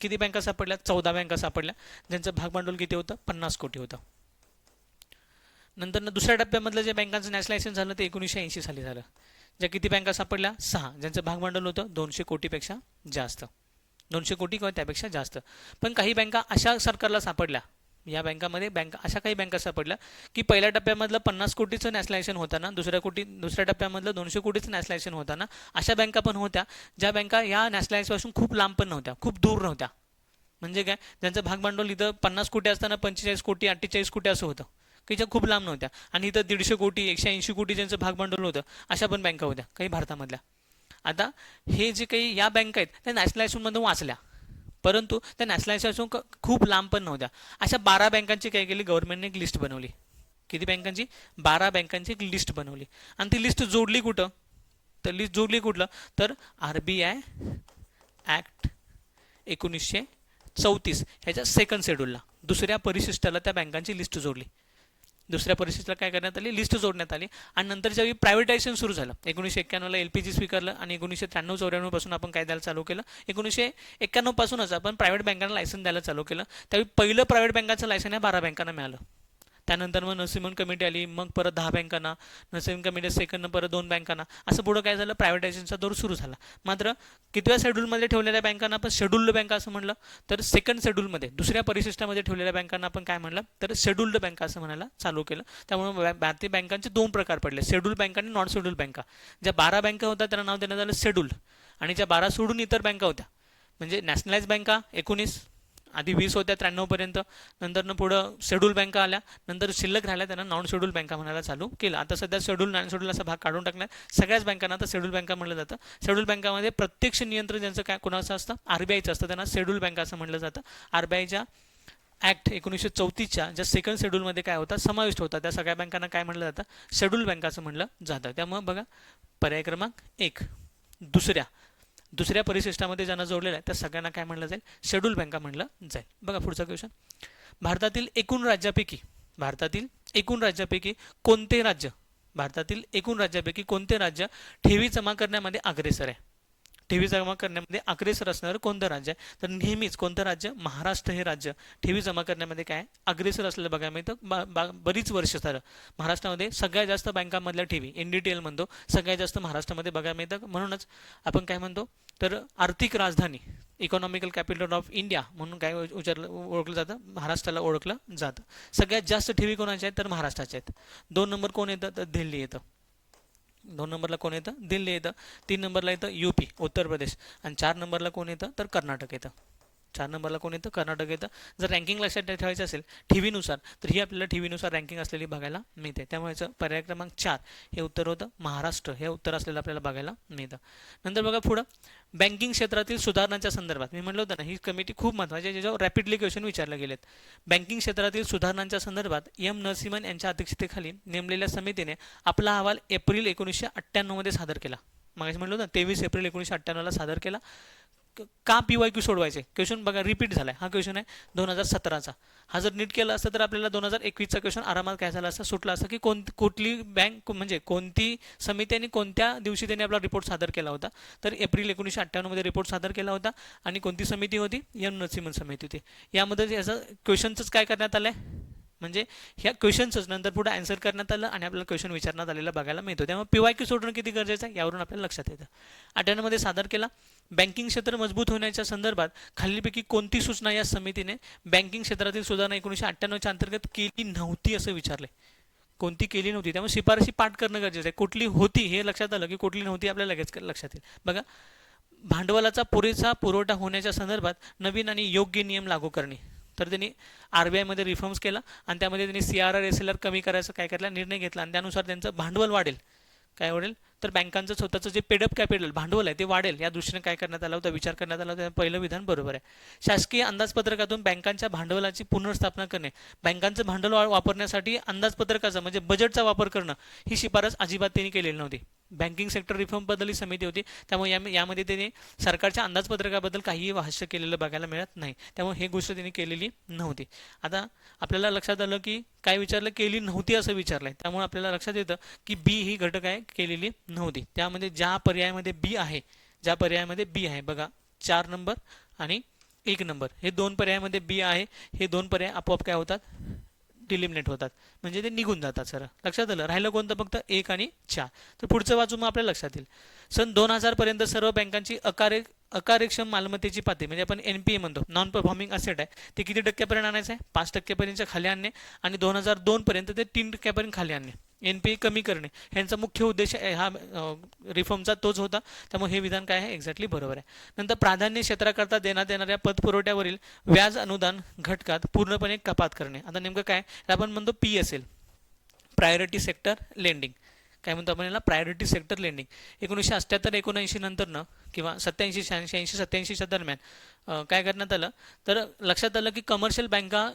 किती बँका सापडल्या, 14 बँका सापडल्या, ज्यांचं भागभांडवल किती होतं, 50 कोटी होतं. नंतर दुसऱ्या टप्प्यामधलं जे बँकांचं नॅशनलायझेशन झालं ते 1980 साली झालं. ज्या किती बँका सापडल्या, 6, ज्यांचं भागभांडवल होतं 200 कोटीपेक्षा जास्त, 200 कोटी किंवा त्यापेक्षा जास्त. पण काही बँका अशा सरकारला सापडल्या, या बँकामध्ये अशा काही बँका सापडल्या की पहिल्या टप्प्यामधलं 50 कोटीचं नॅशनलायझेशन होताना, दुसऱ्या टप्प्यामधलं 200 कोटीचं नॅशनलायझेशन होताना अशा बँका पण होत्या ज्या बँका या नॅशनलायझेशनपासून खूप लांब पण नव्हत्या, खूप दूर नव्हत्या. म्हणजे काय, ज्यांचं भागभांडवल इथं 50 कोटी असताना 45 कोटी 48 कोटी असं होतं, की ज्या खूप लांब नव्हत्या. आणि इथं 150 कोटी 180 कोटी ज्यांचं भागभांडवल होतं, अशा पण बँका होत्या काही भारतामधल्या. आता हे जे काही या बँका आहेत त्या नॅशनलायझेशनमधून वाचल्या, परंतु त्या नॅशनलायझेशन खूप लांब पण नव्हत्या. अशा 12 बँकांची काय केली, गव्हर्नमेंटने एक लिस्ट बनवली. किती बँकांची, 12 बँकांची एक लिस्ट बनवली. आणि ती लिस्ट जोडली कुठं, तर लिस्ट जोडली कुठलं, तर RBI ॲक्ट 1934 ह्याच्या सेकंड शेड्यूलला, दुसऱ्या परिशिष्टाला त्या बँकांची लिस्ट जोडली. दुसऱ्या परिशिष्टाला काय करण्यात आली, लिस्ट जोडण्यात आली. आणि नंतर ज्यावेळी प्रायव्हेटायझेशन सुरू झालं 1991ला LPG स्वीकारलं, आणि 1993-94 पासून आपण काय द्यायला चालू केलं, 1991 पासूनच आपण प्रायव्हेट बँकांना लायसन द्यायला चालू केलं. त्यावेळी पहिलं प्रायव्हेट बँकाचं लायसन या 12 बँकांना मिळालं. त्यानंतर मग नरसिम्हन कमिटी आली, मग परत 10 बँकांना, नरसिम्हन कमिटी सेकंड परत 2 बँकांना, असं पुढं काय झालं, प्रायव्हेटायझेशनचा दौर सुरू झाला. मात्र कितव्या शेड्यूलमध्ये ठेवलेल्या बँकांना आपण शेड्यूल्ड बँका असं म्हणलं, तर सेकंड शेड्यूलमध्ये दुसऱ्या परिशिष्टामध्ये ठेवलेल्या बँकांना आपण काय म्हणलं, तर शेड्यूल्ड बँका असं म्हणायला चालू केलं. त्यामुळे भारतीय बँकांचे 2 प्रकार पडले, शेड्यूल बँका आणि नॉन शेड्यूल बँका. ज्या 12 बँका होत्या त्यांना नाव देण्यात आलं शेड्यूल्ड, आणि ज्या 12 सोडून इतर बँका होत्या, म्हणजे नॅशनलाइज बँका 19, आधी 20 होत्या 93 पर्यंत, नंतर पुढं शेड्यूल बँका आल्या, नंतर शिल्लक राहिल्या त्यांना नॉन शेड्यूल बँका म्हणायला चालू केलं. आता सध्या शेड्यूल नॉन शेड्यूल असा भाग काढून टाकला, सगळ्याच बँकांना आता शेड्यूल बँका म्हटलं जातं. शेड्यूल बँकामध्ये प्रत्यक्ष नियंत्रण ज्यांचं काय कोणाचं असतं, RBIचं असतं, त्यांना शेड्यूल बँका असं म्हटलं जातं. RBIच्या ॲक्ट 1934च्या ज्या सेकंड शेड्यूलमध्ये काय होता, समाविष्ट होता, त्या सगळ्या बँकांना काय म्हटलं जातं, शेड्यूल बँका असं म्हटलं जातं. त्यामुळे बघा, पर्याय क्रमांक 1 दुसऱ्या परिशिष्टामध्ये ज्यांना जोडलेलं आहे त्या सगळ्यांना काय म्हणलं जाईल, शेड्यूल बँका म्हणलं जाईल. बघा पुढचा क्वेश्चन, भारतातील एकूण राज्यापैकी कोणते राज्य ठेवी जमा करण्यामध्ये अग्रेसर आहे. ठेवी जमा करण्यामध्ये अग्रेसर असणारं कोणतं राज्य आहे? तर नेहमीच कोणतं राज्य? महाराष्ट्र हे राज्य ठेवी जमा करण्यामध्ये काय अग्रेसर असलेलं बघायला मिळतं. बरीच वर्ष झालं महाराष्ट्रामध्ये सगळ्यात जास्त बँकांमधल्या ठेवी NDTL म्हणतो सगळ्यात जास्त महाराष्ट्रामध्ये बघायला मिळतं. म्हणूनच आपण काय म्हणतो तर आर्थिक राजधानी इकॉनॉमिकल कॅपिटल ऑफ इंडिया म्हणून काय ओळखलं जातं? महाराष्ट्राला ओळखलं जातं. सगळ्यात जास्त ठेवी कोणाच्या आहेत? तर महाराष्ट्राच्या आहेत. 2 नंबर कोण येतं? तर दिल्ली येतं. 2 नंबरला कोण येतं? दिल्ली येतं. 3 नंबरला येतं UP उत्तर प्रदेश आणि 4 नंबरला कोण येतं? तर कर्नाटक येतं. 4 नंबरला कोण येतं? कर्नाटक येतं. जर रँकिंग लक्षात ठेवायचं असेल ठेवीनुसार तर ही आपल्याला ठेवीनुसार रँकिंग असलेली बघायला मिळते. त्यामुळे पर्याय क्रमांक 4 हे उत्तर होतं महाराष्ट्र हे उत्तर असलेलं आपल्याला बघायला मिळतं. नंतर बघा पुढं बँकिंग क्षेत्रातील सुधारणांच्या संदर्भात मी म्हटलं होतं ना ही कमिटी खूप महत्त्वाची आहे ज्याच्यावर रॅपिडली क्वेश्चन विचारले गेलेत. बँकिंग क्षेत्रातील सुधारणांच्या संदर्भात नरसिम्हन यांच्या अध्यक्षतेखाली नेमलेल्या समितीने आपला अहवाल एप्रिल 1998 मध्ये सादर केला. मागाशी म्हटलं होतं 23 एप्रिल 1998 ला सादर केला. का PYQ सोडवायचे? क्वेश्चन बघा रिपीट झालाय. हा क्वेश्चन आहे 2017चा. हा जर नीट केला असता तर आपल्याला 2021चा क्वेश्चन आरामात काय झाला असता? सुटला असता की कुठली बँक म्हणजे कोणती समिती आणि कोणत्या दिवशी त्यांनी आपला रिपोर्ट सादर केला होता? तर एप्रिल 1998 मध्ये रिपोर्ट सादर केला होता. आणि कोणती समिती होती? नरसिम्हन समिती होती. यामध्ये याचं क्वेश्चनच काय करण्यात आलंय म्हणजे ह्या क्वेश्चन्सच नंतर पुढे आन्सर करण्यात आलं आणि आपल्याला क्वेश्चन विचारण्यात आलेला बघायला मिळतो. त्यामुळे PYQ सोडणं किती गरजेचं आहे यावरून आपल्याला लक्षात येतं. 98 मध्ये सादर केला. बँकिंग क्षेत्र मजबूत होण्याच्या संदर्भात खालीलपैकी कोणती सूचना या समितीने बँकिंग क्षेत्रातील सुधारणा 1998च्या अंतर्गत केली नव्हती असं विचारले? कोणती केली नव्हती? त्यामुळे शिफारशी पाठ करणं गरजेचं आहे. कुठली होती हे लक्षात आलं की कुठली नव्हती आपल्याला लगेच लक्षात येईल. बघा भांडवलाचा पुरेसा पुरवठा होण्याच्या संदर्भात नवीन आणि योग्य नियम लागू करणे. तर त्यांनी RBI मध्ये रिफॉर्म्स केला आणि त्यामध्ये त्यांनी CRR SLR कमी करायचा काय केला निर्णय घेतला आणि त्यानुसार त्यांचं भांडवल वाढेल. काय वाढेल? तर बँकांचं स्वतःचं जे पेडअप कॅपिटल भांडवल आहे ते वाढेल या दृष्टीने काय करण्यात आला होता? विचार करण्यात आला होता. पहिलं विधान बरोबर आहे. शासकीय अंदाजपत्रकातून बँकांच्या भांडवलाची पुनर्स्थापना करणे. बँकांचं भांडवल वापरण्यासाठी अंदाजपत्रकाचा म्हणजे बजेटचा वापर करणं ही शिफारस अजिबात त्यांनी केलेली नव्हती. बँकिंग सेक्टर रिफॉर्म बद्दल समिती होती त्यामुळे यामध्ये त्यांनी सरकारच्या अंदाजपत्रकाबद्दल काहीही भाष्य केलेलं बघायला मिळत नाही. त्यामुळे हे गोष्ट त्यांनी केलेली नव्हती. आता आपल्याला लक्षात आलं की काय विचारलं? केली नव्हती असं विचारलंय. त्यामुळे आपल्याला लक्षात येतं की B ही घटक आहे केलेली नव्हती. त्यामध्ये ज्या पर्यायामध्ये B आहे बघा 4 नंबर आणि 1 नंबर हे 2 पर्यायामध्ये B आहे. हे 2 पर्याय आपोआप काय होतात? डिलिमिनेट होतात म्हणजे ते निघून जातात. सर लक्षात आलं. राहिलं कोणतं? फक्त 1 आणि 4. तर पुढचं वाचू मग आपल्याला लक्षात येईल. सन 2000 पर्यंत सर्व बँकांची अकार्यक्षम मालमत्तेची पातळी म्हणजे आपण NPA म्हणतो नॉन परफॉर्मिंग असेट आहे ते किती टक्क्यापर्यंत आणायचं आहे? 5% पर्यंतच्या खाली आणणे आणि 2002 पर्यंत ते 3% खाली आणणे. NPA कमी करणे ह्यांचा मुख्य उद्देश हा रिफॉर्मचा तोच होता. त्यामुळे हे विधान काय आहे? एक्झॅक्टली बरोबर आहे. नंतर प्राधान्य क्षेत्राकरता देण्यात येणाऱ्या पतपुरवठ्यावरील व्याज अनुदान घटकात पूर्णपणे कपात करणे. आता नेमकं काय आपण म्हणतो? PSL priority sector lending. काय म्हणतो आपण याला? Priority sector lending. 1978-79 नंतर न किंवा 87-86-87च्या दरम्यान काय करण्यात आलं? तर लक्षात आलं की कमर्शियल बँका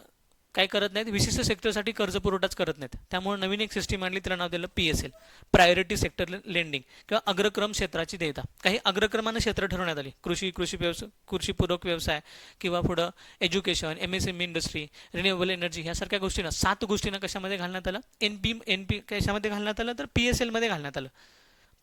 काय करत नाहीत? विशिष्ट सेक्टरसाठी कर्ज पुरवठाच करत नाहीत. त्यामुळे नवीन एक सिस्टीम आणली तिला नाव दिलं PSL प्रायोरिटी सेक्टर लेंडिंग किंवा अग्रक्रम क्षेत्राची देयता. काही अग्रक्रमानं क्षेत्र ठरवण्यात आली. कृषीपूरक व्यवसाय किंवा पुढं education MSME industry renewable energy ह्यासारख्या गोष्टींना 7 गोष्टींना कशामध्ये घालण्यात आलं? NP कशामध्ये घालण्यात आलं? तर PSL मध्ये घालण्यात आलं.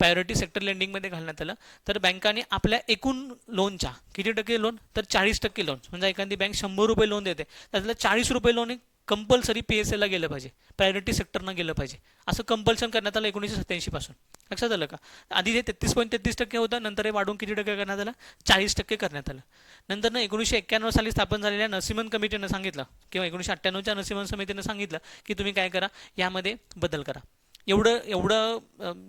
प्रायोरिटी सेक्टर लेंडिंगमध्ये घालण्यात आलं. तर बँकाने आपल्या एकूण लोनच्या किती टक्के लोन? तर 40% लोन. म्हणजे एखादी बँक 100 रुपये लोन देते त्यातलं 40 रुपये लोन कंपल्सरी PSL ला गेलं पाहिजे. प्रायोरिटी सेक्टरनं गेलं पाहिजे असं कंपल्शन करण्यात आलं 1987 पासून. लक्षात आलं का? आधी हे 33.33% होतं नंतर हे वाढून किती टक्के करण्यात आलं? 40% करण्यात आलं. नंतर 1991 साली स्थापन झालेल्या नरसिम्हन कमिटीनं सांगितलं किंवा 1998च्या नरसिम्हन समितीनं सांगितलं की तुम्ही काय करा यामध्ये बदल करा. एवढं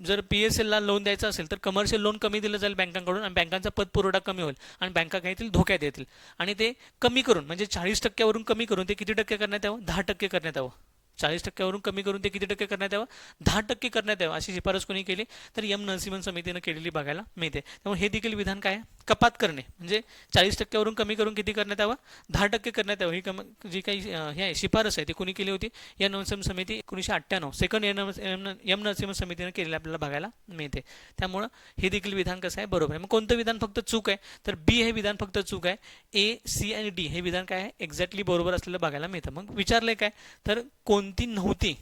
जर PSL ला लोन द्यायचं असेल तर कमर्शियल लोन कमी दिलं जाईल बँकांकडून आणि बँकांचा पतपुरवठा कमी होईल आणि बँका काय येतील? धोक्यात येतील. आणि ते कमी करून म्हणजे 40% कमी करून ते किती टक्के करण्यात यावं? 10% करण्यात यावं. 40% कमी करून ते किती टक्के करण्यात यावं? 10% करण्यात यावं अशी शिफारस कोणी केली? तर नरसिम्हन समितीनं केलेली बघायला मिळते. त्यामुळे हे देखील विधान काय? कपात करणे म्हणजे 40% कमी करून किती करण्यात यावं? 10% करण्यात यावं. ही जी काही हे आहे शिफारस आहे ती कोणी केली होती? नरसिम्हन समिती 1998 सेकंड नरसिम्हन समितीनं केलेली आपल्याला बघायला मिळते. त्यामुळं हे देखील विधान कसं आहे? बरोबर आहे. मग कोणतं विधान फक्त चूक आहे? तर B हे विधान फक्त चूक आहे. A, C आणि D हे विधान काय आहे? एक्झॅक्टली बरोबर असलेलं बघायला मिळतं. मग विचारलंय काय? तर कोणती नव्हती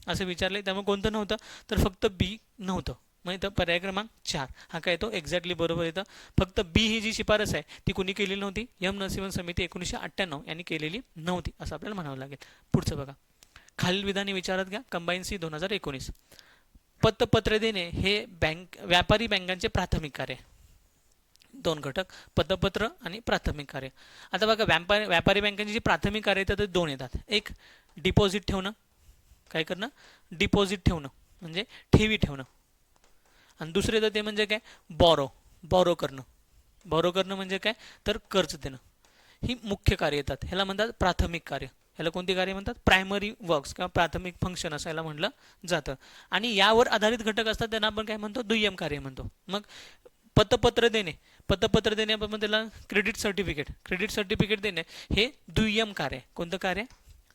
असं विचारलंय. त्यामुळे कोणतं नव्हतं? तर फक्त B नव्हतं. मग इथं पर्याय क्रमांक 4 हा काय येतो एक्झॅक्टली बरोबर येतं. फक्त बी ही जी शिफारस आहे ती कुणी केलेली नव्हती, एम नरसिंहन समिती 1998 यांनी केलेली नव्हती असं आपल्याला म्हणावं लागेल. पुढचं बघा, खालील विधाने विचारात घ्या. Combine C 2019. पतपत्र देणे हे व्यापारी बँकांचे प्राथमिक कार्य. दोन घटक, पतपत्र आणि प्राथमिक कार्य. आता बघा, व्यापारी बँकांची जी प्राथमिक कार्य येतात ते दोन येतात. एक डिपॉझिट ठेवणं, काय करणं, डिपॉझिट ठेवणं म्हणजे ठेवी ठेवणं, आणि दुसरे तर ते म्हणजे काय, बॉरो करणं म्हणजे काय, तर कर्ज देणं. ही मुख्य कार्य येतात, ह्याला म्हणतात प्राथमिक कार्य. ह्याला कोणती कार्य म्हणतात, प्रायमरी वर्क्स किंवा प्राथमिक फंक्शन असं याला म्हटलं जातं. आणि यावर आधारित घटक असतात त्यांना आपण काय म्हणतो, दुय्यम कार्य म्हणतो. मग पतपत्र देणे आपण त्याला क्रेडिट सर्टिफिकेट देणे हे दुय्यम कार्य. कोणतं कार्य,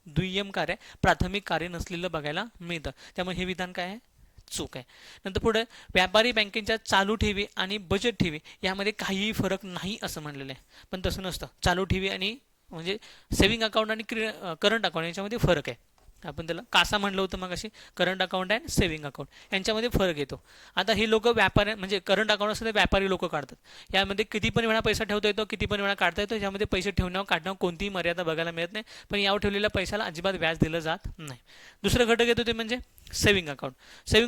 दुय्यम कार्य, प्राथमिक कार्य नसलेलं बघायला मिळतं. त्यामुळे हे विधान काय आहे, चूक आहे. नंतर पुढे, व्यापारी बँकेच्या चालू ठेवी आणि बचत ठेवी यामध्ये काहीही फरक नाही असं म्हणलेलं आहे. पण तसं नसतं. चालू ठेवी आणि म्हणजे सेव्हिंग अकाउंट आणि करंट अकाउंट याच्यामध्ये फरक आहे. आपण त्याला कासा म्हणलं होतं मग अशी, current account and saving account यांच्यामध्ये फरक येतो. आता हे लोक व्यापारी म्हणजे करंट अकाउंट असतं ते व्यापारी लोक काढतात. यामध्ये किती पण वेळा पैसा ठेवता येतो, किती पण वेळा काढता येतो. यामध्ये पैसे ठेवण्यावर काढण्यावर कोणतीही मर्यादा बघायला मिळत नाही. पण यावर ठेवलेल्या पैशाला अजिबात व्याज दिलं जात नाही. दुसरं घटक येतो ते म्हणजे सेव्हिंग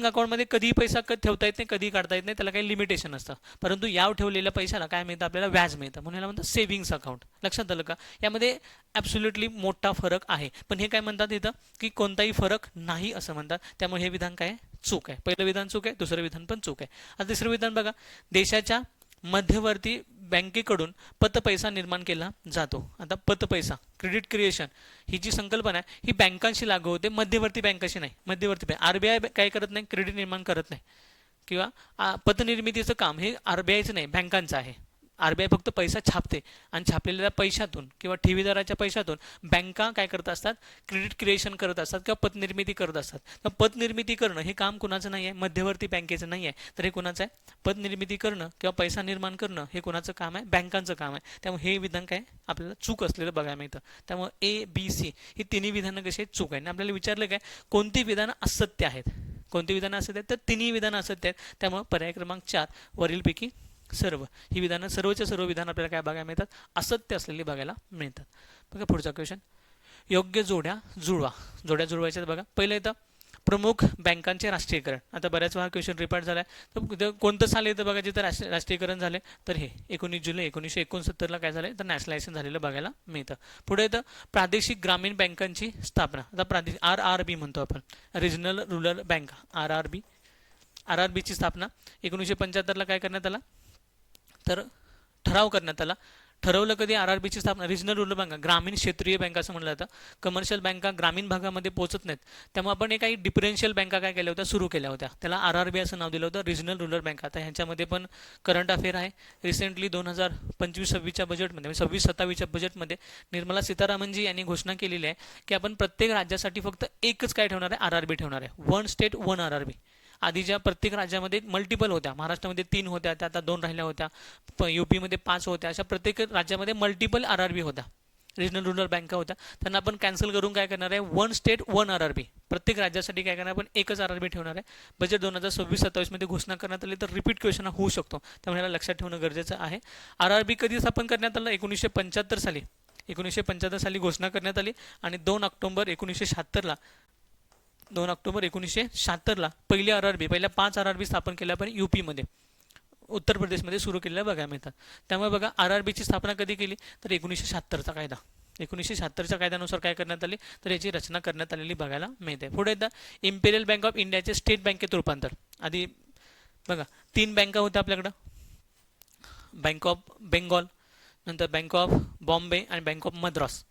अकाउंटमध्ये कधीही पैसा ठेवता येत नाही, कधीही काढता येत नाही, त्याला काही लिमिटेशन असतं. परंतु यावर ठेवलेल्या पैशाला काय मिळतं, आपल्याला व्याज मिळतं, म्हणून याला म्हणतात सेव्हिंग्स अकाउंट. लक्षात आलं का, यामध्ये ॲब्सोल्युटली मोठा फरक आहे. पण हे काय म्हणतात इथं की कोणताही फरक नाही असं म्हणतात. त्यामुळे हे विधान काय, चूक आहे. पहिलं विधान चूक आहे, दुसरं विधान पण चूक आहे. आता तिसरं विधान बघा, देशाच्या मध्यवर्ती बँकेकडून पतपैसा निर्माण केला जातो. आता पतपैसा, क्रेडिट क्रिएशन ही जी संकल्पना आहे ही बँकांशी लागू होते, मध्यवर्ती बँकांशी नाही. मध्यवर्ती बँक, आरबीआय काय करत नाही, क्रेडिट निर्माण करत नाही, किंवा पतनिर्मितीचं काम हे आरबीआयचं नाही, बँकांचं आहे. आरबीआय फक्त पैसा छापते आणि छापलेल्या पैशातून किंवा ठेवीदाराच्या पैशातून बँका काय करत असतात, क्रेडिट क्रिएशन करत असतात किंवा पतनिर्मिती करत असतात. तर पतनिर्मिती करणं हे काम कुणाचं नाही आहे, मध्यवर्ती बँकेचं नाही आहे, तर हे कुणाचं आहे, पतनिर्मिती करणं किंवा पैसा निर्माण करणं हे कुणाचं काम आहे, बँकांचं काम आहे. त्यामुळे हे विधान काय आपल्याला चूक असलेलं बघायला मिळतं. त्यामुळे ए बी सी ही तिन्ही विधानं कशी आहेत, चूक आहे. आणि आपल्याला विचारलं काय, कोणती विधानं असत्य आहेत, कोणती विधानं असत्य आहेत, तर तिन्ही विधानं असत्य आहेत. त्यामुळे पर्याय क्रमांक 4 वरीलपैकी सर्व ही विधानं, सर्वच्या सर्व विधान आपल्याला काय बघायला मिळतात, असत्य असलेली बघायला मिळतात. बघा पुढचा क्वेश्चन, योग्य जोड्या जुळवायच्या. बघा पहिलं येतं प्रमुख बँकांचे राष्ट्रीयकरण. आता बऱ्याच वेळा क्वेश्चन रिपीट झाला आहे, तर कोणतं साल येतं बघा जिथं राष्ट्रीयकरण झाले, तर हे 19 जुलै 1969 काय झालं, तर नॅशनलायझेशन झालेलं बघायला मिळतं. पुढे येतं प्रादेशिक ग्रामीण बँकांची स्थापना. आता प्रादेशिक RRB म्हणतो आपण, रिजनल रुरल बँका, RRBची स्थापना 1975 काय करण्यात आला, तर ठराव करण्यात आला. ठरवलं कधी, RRBची स्थापना, रिजनल रुरल बँका, ग्रामीण क्षेत्रीय बँका असं म्हटलं जातं. कमर्शियल बँका ग्रामीण भागामध्ये पोहोचत नाहीत, त्यामुळे आपण काही डिफरन्शियल बँका काय केल्या होत्या, सुरू केल्या होत्या. त्याला RRB असं नाव दिलं होतं, रिजनल रुरल बँका. आता ह्यांच्यामध्ये पण करंट अफेअर आहे. रिसेंटली 2025-26च्या बजेटमध्ये, 26-27च्या बजेटमध्ये निर्मला सीतारामनजी यांनी घोषणा केलेली आहे की आपण प्रत्येक राज्यासाठी फक्त एकच काय ठेवणार आहे, RRB ठेवणार आहे. 1 स्टेट 1 RRB. आधीच्या प्रत्येक राज्यामध्ये मल्टिपल होत्या, महाराष्ट्रामध्ये 3 होत्या, त्या आता 2 राहिल्या होत्या, UP मध्ये 5 होत्या. अशा प्रत्येक राज्यामध्ये मल्टिपल RRB होत्या, रिजनल रुरल बँका होत्या. त्यांना आपण कॅन्सल करून काय करणार आहे, 1 स्टेट 1 RRB. प्रत्येक राज्यासाठी काय करणार, आपण एकच RRB ठेवणार आहे. बजेट 2026-27 मध्ये घोषणा करण्यात आली, तर रिपीट क्वेश्चन होऊ शकतो, त्यामुळे याला लक्षात ठेवणं गरजेचं आहे. RRB कधी स्थापन करण्यात आलं, 1975 साली. 1975 साली घोषणा करण्यात आली आणि 2 ऑक्टोबर 1976ला पहिली RRB, पहिल्या 5 RRB स्थापन केल्या पण UP मध्ये, उत्तर प्रदेशमध्ये सुरू केलेल्या बघायला मिळतात. त्यामुळे बघा RRBची स्थापना कधी केली, तर 1976चा कायदा, 1976च्या कायद्यानुसार काय करण्यात आली, तर याची रचना करण्यात आलेली बघायला मिळते. पुढे एकदा इम्पेरियल बँक ऑफ इंडियाचे स्टेट बँकेत रूपांतर. आधी बघा 3 बँका होत्या आपल्याकडं, बँक ऑफ बेंगॉल, नंतर बँक ऑफ बॉम्बे आणि बँक ऑफ मद्रास.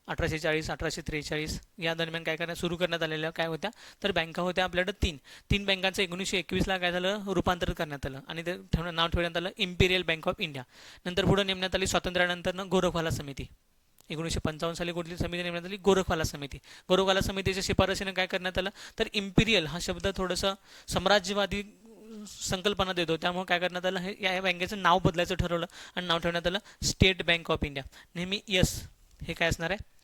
1840-1843 या दरम्यान काय करण्यात सुरू करण्यात आलेल्या काय होत्या, तर बँका होत्या आपल्याकडे 3 बँकांचं 1921ला काय झालं, रूपांतर करण्यात आलं आणि ते नाव ठेवण्यात आलं इम्पेरियल बँक ऑफ इंडिया. नंतर पुढे नेमण्यात आली स्वातंत्र्यानंतर गोरखवाला समिती. 1955 साली कुठली समिती नेमण्यात आली, गोरखवाला समिती. गोरखवाला समितीच्या शिफारसीने काय करण्यात आलं, तर इम्पेरियल हा शब्द थोडंसं साम्राज्यवादी संकल्पना देतो, त्यामुळे काय करण्यात आलं, हे या बँकेचं नाव बदलायचं ठरवलं आणि नाव ठेवण्यात आलं स्टेट बँक ऑफ इंडिया. नेहमी यस हे काय असणार आहे,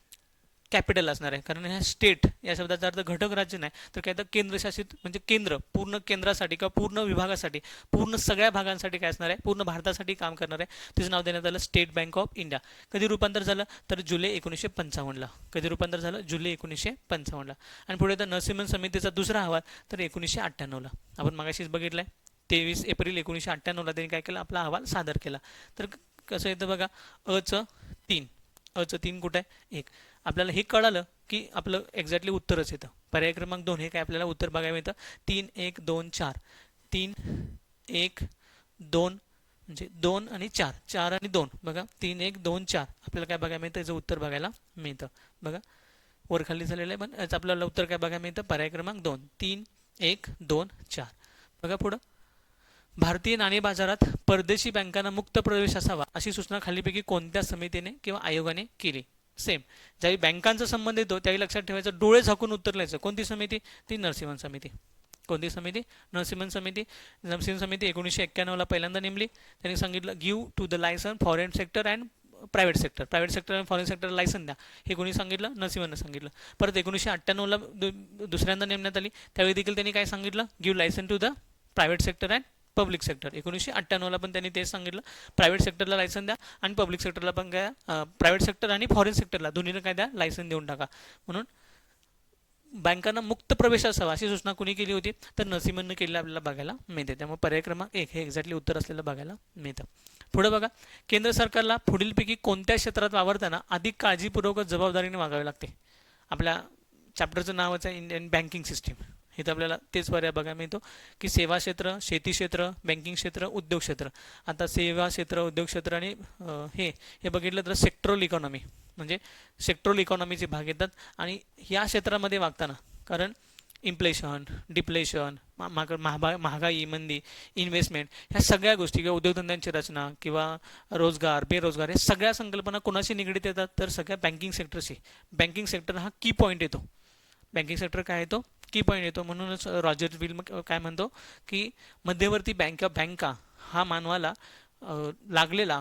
कॅपिटल असणार आहे, कारण ह्या स्टेट या शब्दाचा अर्थ घटक राज्य नाही तर काय तर केंद्रशासित म्हणजे केंद्र, पूर्ण केंद्रासाठी किंवा पूर्ण विभागासाठी, पूर्ण सगळ्या भागांसाठी काय असणार आहे, पूर्ण भारतासाठी काम करणार आहे. तिचं नाव देण्यात आलं स्टेट बँक ऑफ इंडिया. कधी रूपांतर झालं तर जुलै 1955ला. कधी रूपांतर झालं जुलै 1955ला. आणि पुढे तर नरसिम्हन समितीचा दुसरा अहवाल तर 1998ला. आपण मागाशीच बघितलंय 23 एप्रिल 1998ला त्यांनी काय केलं, आपला अहवाल सादर केला. तर कसं येतं बघा, अचं 3 कुठं आहे, 1. आपल्याला हे कळालं की आपलं एक्झॅक्टली उत्तरच येतं. पर्याय क्रमांक 2 हे काय आपल्याला उत्तर बघायला मिळतं 3 1 2 4. 3 1 2 म्हणजे 2 आणि 4, 4 आणि 2 बघा, 3 1 2 4 आपल्याला काय बघायला मिळतं, याचं उत्तर बघायला मिळतं. बघा वर खाली झालेलं आहे, पण याचं आपल्याला उत्तर काय बघायला मिळतं, पर्याय क्रमांक 2 3 1 2 4. बघा पुढं, भारतीय नाणे बाजारात परदेशी बँकांना मुक्त प्रवेश असावा अशी सूचना खालीपैकी कोणत्या समितीने किंवा आयोगाने केली. सेम, ज्यावेळी बँकांचा संबंध येतो त्यावेळी लक्षात ठेवायचं, डोळे झाकून उत्तर लिहायचं. कोणती समिती, ती नरसिम्हन समिती. कोणती समिती, नरसिम्हन समिती. नरसिम्हन समिती 1991ला पहिल्यांदा नेमली. त्यांनी सांगितलं give to the licence foreign sector and private sector, private sector आणि फॉरेन सेक्टर लायसन द्या, हे कोणी सांगितलं, नरसिम्हननं सांगितलं. परत 1998ला दुसऱ्यांदा नेमण्यात आली, त्यावेळी देखील त्यांनी काय सांगितलं, give licence to the private sector and public sector. 1998ला पण त्यांनी तेच सांगितलं, प्रायव्हेट सेक्टरला लायसन द्या आणि पब्लिक सेक्टरला पण काय, प्रायव्हेट सेक्टर आणि फॉरेन सेक्टरला दोन्हीला काय द्या, लायसन देऊन टाका. म्हणून बँकांना मुक्त प्रवेश असावा अशी सूचना कोणी केली होती, तर नरसिम्हननं केलेलं आपल्याला बघायला मिळते. त्यामुळे पर्याय क्रमांक 1 हे एक्झॅक्टली उत्तर असलेलं बघायला मिळतं. पुढे बघा, केंद्र सरकारला पुढीलपैकी कोणत्या क्षेत्रात वावरताना अधिक काळजीपूर्वक जबाबदारीने वागावे लागते. आपल्या चॅप्टरचं नावच आहे इंडियन बँकिंग सिस्टीम. इथं आपल्याला तेच पर्याय बघायला मिळतो की सेवा क्षेत्र, शेती क्षेत्र, बँकिंग क्षेत्र, उद्योग क्षेत्र. आता सेवा क्षेत्र, उद्योग क्षेत्र आणि हे बघितलं तर सेक्टरल इकॉनॉमी, म्हणजे सेक्टरल इकॉनॉमीचे भाग येतात. आणि या क्षेत्रामध्ये वागताना, कारण इन्फ्लेशन, डिप्लेशन, महागाई, मंदी, इन्व्हेस्टमेंट, ह्या सगळ्या गोष्टी किंवा उद्योगधंद्यांची रचना किंवा रोजगार, बेरोजगार, हे सगळ्या संकल्पना कोणाशी निगडीत येतात, तर सगळ्या बँकिंग सेक्टरशी. बँकिंग सेक्टर हा की पॉईंट येतो. बँकिंग सेक्टर काय येतो, की पॉईंट येतो. म्हणूनच रॉजर विल काय म्हणतो की मध्यवर्ती बँका हा मानवाला लागलेला,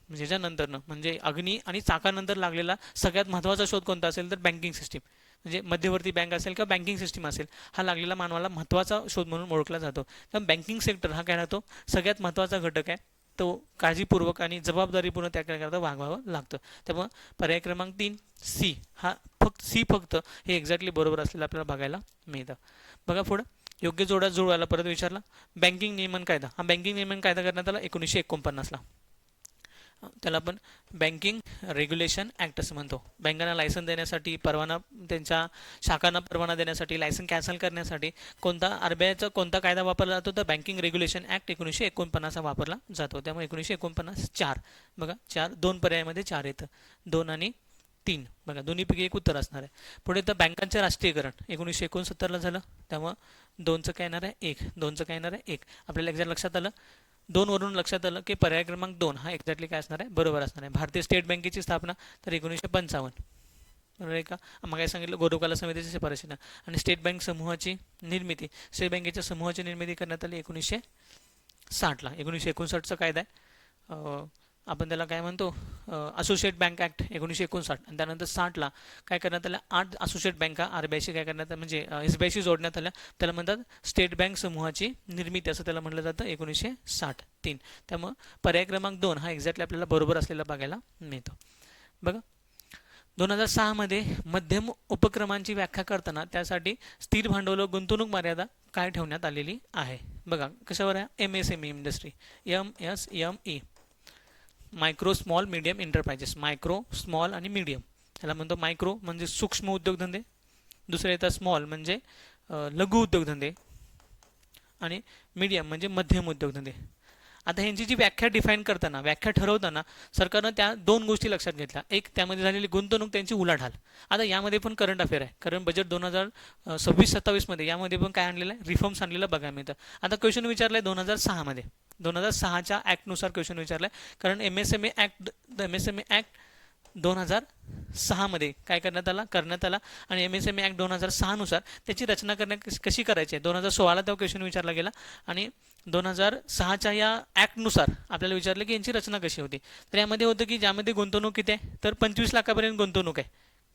म्हणजे ज्याच्यानंतरनं म्हणजे अग्नी आणि चाकानंतर लागलेला सगळ्यात महत्त्वाचा शोध कोणता असेल तर बँकिंग सिस्टीम, म्हणजे मध्यवर्ती बँक असेल किंवा बँकिंग सिस्टीम असेल, हा लागलेला मानवाला महत्त्वाचा शोध म्हणून ओळखला जातो. तर बँकिंग सेक्टर हा काय राहतो, सगळ्यात महत्त्वाचा घटक आहे. तो काळजीपूर्वक आणि जबाबदारीपूर्ण त्याकरता वागवावं लागतं. त्यामुळं पर्याय क्रमांक 3 सी हा फक्त हे एक्झॅक्टली बरोबर असलेलं आपल्याला बघायला मिळतं. बघा पुढं, योग्य जोड्या जुळवायला परत विचारला. बँकिंग नियमन कायदा, हा बँकिंग नियमन कायदा करण्यात आला 1949ला. त्याला आपण बँकिंग रेग्युलेशन ॲक्ट असं म्हणतो. बँकांना लायसन देण्यासाठी, परवाना, त्यांच्या शाखांना परवाना देण्यासाठी, लायसन कॅन्सल करण्यासाठी कोणता RBIचा कोणता कायदा वापरला जातो, तर बँकिंग रेग्युलेशन ॲक्ट 1949 वापरला जातो. त्यामुळे 1949 4. बघा 4, 2 पर्यायामध्ये 4 येतं, 2 आणि 3. बघा दोन्हीपैकी एक उत्तर असणार आहे. पुढे तर बँकांचे राष्ट्रीयकरण 1969ला झालं, त्यामुळं 2चं काय येणार आहे, 1. 2चं काय येणार आहे, 1. आपल्याला एक्झॅक्ट लक्षात आलं, 2 वरून लक्षात आलं की पर्याय क्रमांक 2 हा एक्झॅक्टली काय असणार आहे, बरोबर असणार आहे. भारतीय स्टेट बँकेची स्थापना तर 1955, बरोबर आहे का. मग काय सांगितलं, गोरुकाला समितीच्या शिफारशीनं. आणि स्टेट बँक समूहाची निर्मिती, स्टेट बँकेच्या समूहाची निर्मिती करण्यात आली 1960ला. 1959चा कायदा आहे, आपण त्याला काय म्हणतो, असोसिएट बँक ॲक्ट 1959. आणि त्यानंतर 60ला काय करण्यात आलं, 8 असोसिएट बँका RBIशी काय करण्यात, म्हणजे SBIशी जोडण्यात आल्या. त्याला म्हणतात स्टेट बँक समूहाची निर्मिती असं त्याला म्हटलं जातं 1963. त्यामुळं पर्याय क्रमांक 2 हा एक्झॅक्टली आपल्याला बरोबर असलेला बघायला मिळतो. बघा 2006 मध्ये मध्यम उपक्रमांची व्याख्या करताना त्यासाठी स्थिर भांडवल गुंतवणूक मर्यादा काय ठेवण्यात आलेली आहे. बघा कशावर आहे, MSME industry, MSME, micro small medium enterprises. Micro, small आणि मीडियम, त्याला म्हणतो. मायक्रो म्हणजे सूक्ष्म उद्योगधंदे, दुसरे येतात स्मॉल म्हणजे लघु उद्योगधंदे, आणि मीडियम म्हणजे मध्यम उद्योगधंदे. आता ह्यांची जी व्याख्या डिफाईन करताना, व्याख्या ठरवताना सरकारनं त्या 2 गोष्टी लक्षात घेतल्या. एक, त्यामध्ये झालेली गुंतवणूक, त्यांची उलाढाल. आता यामध्ये पण करंट अफेअर आहे, कारण बजेट 2026-27 मध्ये यामध्ये पण काय आणलेलं आहे, रिफॉर्म्स आणलेलं बघायला मिळतं. आता क्वेश्चन विचारलं आहे 2006 मध्ये, 2006च्या ॲक्टनुसार क्वेश्चन विचारलं आहे, कारण MSME ॲक्ट 2006 मध्ये काय करण्यात आला आणि MSME ॲक्ट 2006 नुसार त्याची रचना कशी करायची आहे. 2016ला तेव्हा क्वेश्चन विचारला गेला आणि 2006च्या या ॲक्टनुसार आपल्याला विचारलं की यांची रचना कशी होती. तर यामध्ये होतं की ज्यामध्ये गुंतवणूक किती आहे, तर 25 लाखापर्यंत गुंतवणूक आहे.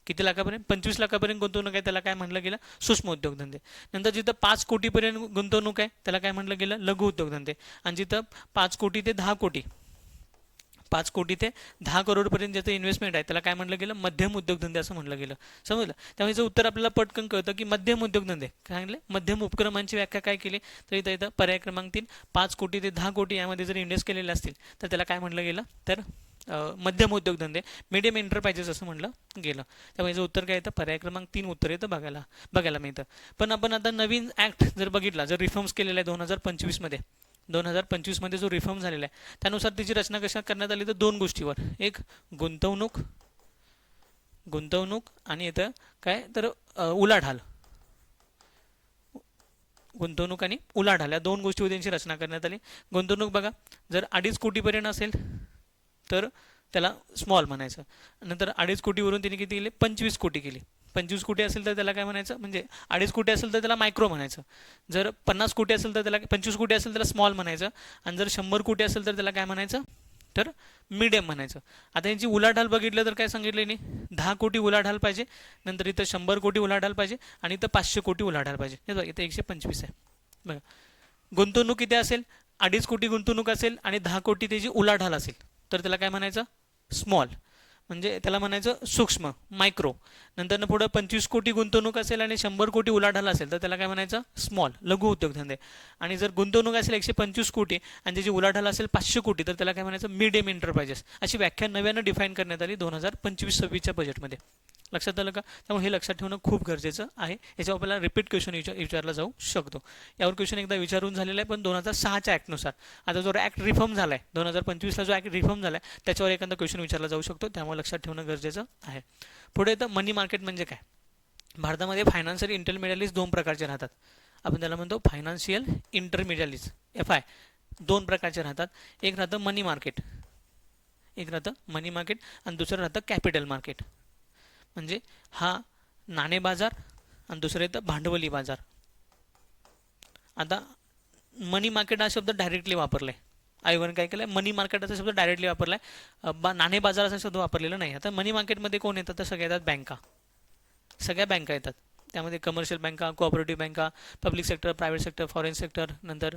किती लाखापर्यंत? 25 लाखापर्यंत गुंतवणूक आहे त्याला काय म्हटलं गेलं? सूक्ष्म उद्योगधंदे. नंतर जिथं 5 कोटीपर्यंत गुंतवणूक आहे त्याला काय म्हटलं गेलं? लघु उद्योगधंदे. आणि जिथं 5 कोटी ते 10 कोटी 5 कोटी ते 10 करोडपर्यंत ज्याचं इन्व्हेस्टमेंट आहे त्याला काय म्हटलं गेलं? मध्यम उद्योगधंदे असं म्हटलं गेलं. समजलं? त्यामुळे याचं उत्तर आपल्याला पटकन कळतं की मध्यम उद्योगधंदे काय सांगितले? मध्यम उपक्रमांची व्याख्या काय केली? तर इथं पर्याय क्रमांक 3 5 कोटी ते 10 कोटी यामध्ये जर इन्व्हेस्ट केलेले असतील तर त्याला काय म्हटलं गेलं? तर मध्यम उद्योगधंदे, मीडियम एंटरप्राइजेस असं म्हटलं गेलं. त्यामुळे याचं उत्तर काय येतं? पर्याय क्रमांक 3 उत्तर येतं बघायला मिळतं. पण आपण आता नवीन ॲक्ट जर बघितला, जर रिफॉर्म्स केलेला आहे 2025 मध्ये, 2025 मध्ये जो रिफॉर्म झालेला आहे त्यानुसार तिची रचना कशा करण्यात आली? तर 2 गोष्टीवर, एक गुंतवणूक आणि इथं काय तर उलाढाल. गुंतवणूक आणि उलाढाल या 2 गोष्टीवर त्यांची रचना करण्यात आली. गुंतवणूक बघा, जर 2.5 कोटीपर्यंत असेल तर त्याला स्मॉल म्हणायचं. नंतर 2.5 कोटीवरून तिने किती केली? 25 कोटी केली. 25 कोटी असेल तर त्याला काय म्हणायचं? म्हणजे 2.5 कोटी असेल तर त्याला मायक्रो म्हणायचं. जर 50 कोटी असेल तर त्याला 25 कोटी असेल तर त्याला स्मॉल म्हणायचं. आणि जर 100 कोटी असेल तर त्याला काय म्हणायचं? तर मीडियम म्हणायचं. आता यांची उलाढाल बघितलं तर काय सांगितलं नाही? 10 कोटी उलाढाल पाहिजे, नंतर इथं 100 कोटी उलाढाल पाहिजे आणि इथं 500 कोटी उलाढाल पाहिजे. हे बघा इथं 125 आहे. बघा गुंतवणूक किती असेल? 2.5 कोटी गुंतवणूक असेल आणि 10 कोटी त्याची उलाढाल असेल तर त्याला काय म्हणायचं? स्मॉल. म्हणजे त्याला म्हणायचं सूक्ष्म, मायक्रो. नंतर पुढं 25 कोटी गुंतवणूक असेल आणि 100 कोटी उलाढाल असेल तर त्याला काय म्हणायचं? स्मॉल, लघु उद्योगधंदे. आणि जर गुंतवणूक असेल 125 कोटी आणि त्याची उलाढाल असेल 500 कोटी तर त्याला काय म्हणायचं? Medium enterprises. अशी व्याख्या नव्यानं डिफाईन करण्यात आली 2025-26च्या बजेटमध्ये. लक्षात आलं का? त्यामुळे हे लक्षात ठेवणं खूप गरजेचं आहे. याच्यावर आपल्याला रिपीट क्वेश्चन विचारला जाऊ शकतो. यावर क्वेश्चन एकदा विचारून झालेला आहे, पण 2006च्या ॲक्टनुसार. आता जो ॲक्ट रिफॉर्म झाला आहे 2025ला, जो ॲक्ट रिफॉर्म झाला आहे त्याच्यावर एखादा क्वेश्चन विचारला जाऊ शकतो. त्यामुळे लक्षात ठेवणं गरजेचं आहे. पुढे येतं मनी मार्केट म्हणजे काय? भारतामध्ये फायनान्शियल इंटरमिडियरीज 2 प्रकारचे राहतात. आपण त्याला म्हणतो फायनान्शियल इंटरमिडियरीज, FI. 2 प्रकारचे राहतात. एक राहतं मनी मार्केट, आणि दुसरं राहतं कॅपिटल मार्केट. म्हणजे हा नाणे बाजार आणि दुसरं येतं भांडवली बाजार. आता मनी मार्केट हा शब्द डायरेक्टली वापरला आहे. आयोगाने काय केलं? मनी मार्केट असा शब्द डायरेक्टली वापरला आहे, नाणे बाजार असा शब्द वापरलेला नाही. आता मनी मार्केटमध्ये कोण येतात? तर सगळ्या येतात बँका. सगळ्या बँका येतात. त्यामध्ये कमर्शियल बँका, कोऑपरेटिव्ह बँका, public sector, private sector, foreign sector, नंतर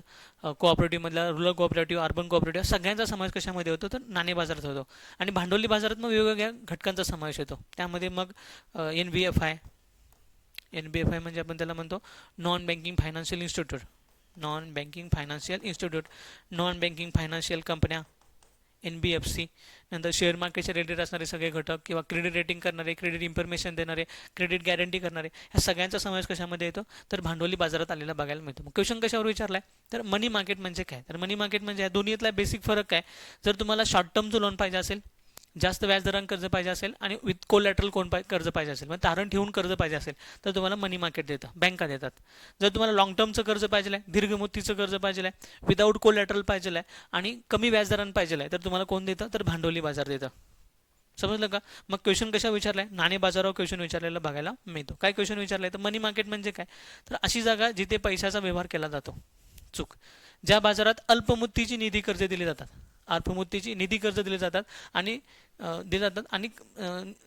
कोऑपरेटिव्हमधला रूरल कोऑपरेटिव्ह, अर्बन कोऑपरेटिव्ह, सगळ्यांचा समावेश कशामध्ये होतो? तर नाणे बाजारात होतो. आणि भांडवली बाजारात मग वेगवेगळ्या घटकांचा समावेश होतो. त्यामध्ये मग NBFI म्हणजे आपण त्याला म्हणतो non banking financial institute, non banking financial कंपन्या, NBFC. नंतर शेअर मार्केटचे रिलेटेड असणारे सगळे घटक किंवा क्रेडिट रेटिंग करणारे, क्रेडिट इन्फॉर्मेशन देणारे, क्रेडिट गॅरंटी करणारे, ह्या सगळ्यांचा समावेश कशामध्ये येतो? तर भांडवली बाजारात आलेला बघायला मिळतो. मग क्वेश्चन कशावर विचारला आहे? तर मनी मार्केट म्हणजे काय? तर मनी मार्केट म्हणजे या दोन्हीतला बेसिक फरक काय? जर तुम्हाला शॉर्ट टर्मचं लोन पाहिजे असेल, जास्त व्याजदरानं कर्ज पाहिजे असेल आणि विथ कोलॅटरल कर्ज पाहिजे असेल, म्हणजे तारण ठेवून कर्ज पाहिजे असेल तर तुम्हाला मनी मार्केट देतं, बँका देतात. जर तुम्हाला लॉंग टर्मचं कर्ज पाहिजे आहे, दीर्घ मुदतीचं कर्ज पाहिजे आहे, विदाऊट कोलॅटरल पाहिजे आहे आणि कमी व्याजदरानं पाहिजे आहे तर तुम्हाला कोण देतं? तर भांडवली बाजार देतं. समजलं का? मग क्वेश्चन कशा विचारलाय? नाणे बाजारावर क्वेश्चन विचारलेला बघायला मिळतो. काय क्वेश्चन विचारलाय? तर मनी मार्केट म्हणजे काय? तर अशी जागा जिथे पैशाचा व्यवहार केला जातो. ज्या बाजारात अल्पमुदतीची निधी कर्ज दिली जातात, निधी कर्ज दिले जातात आणि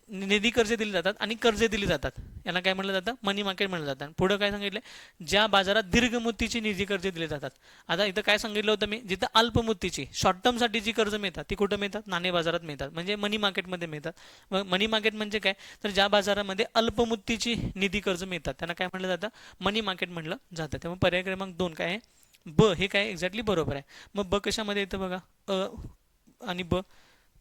निधी कर्ज दिली जातात आणि कर्जे दिली जातात, यांना काय म्हटलं जातं? मनी मार्केट म्हटलं जातं. पुढं काय सांगितलं? ज्या बाजारात दीर्घ मुदतीची निधी कर्ज दिले जातात. आता इथं काय सांगितलं होतं मी? जिथं अल्पमुदतीची शॉर्ट टर्मसाठी जी कर्ज मिळतात ती कुठं मिळतात? नाणे बाजारात मिळतात, म्हणजे मनी मार्केटमध्ये मिळतात. मग मनी मार्केट म्हणजे काय? तर ज्या बाजारामध्ये अल्पमुदतीची निधी कर्ज मिळतात त्यांना काय म्हटलं जातं? मनी मार्केट म्हटलं जातं. त्यामुळे पर्याय क्रमांक 2 काय आहे? ब हे काय एक्झॅक्टली बरोबर आहे. मग ब कशामध्ये येतं बघा? आणि ब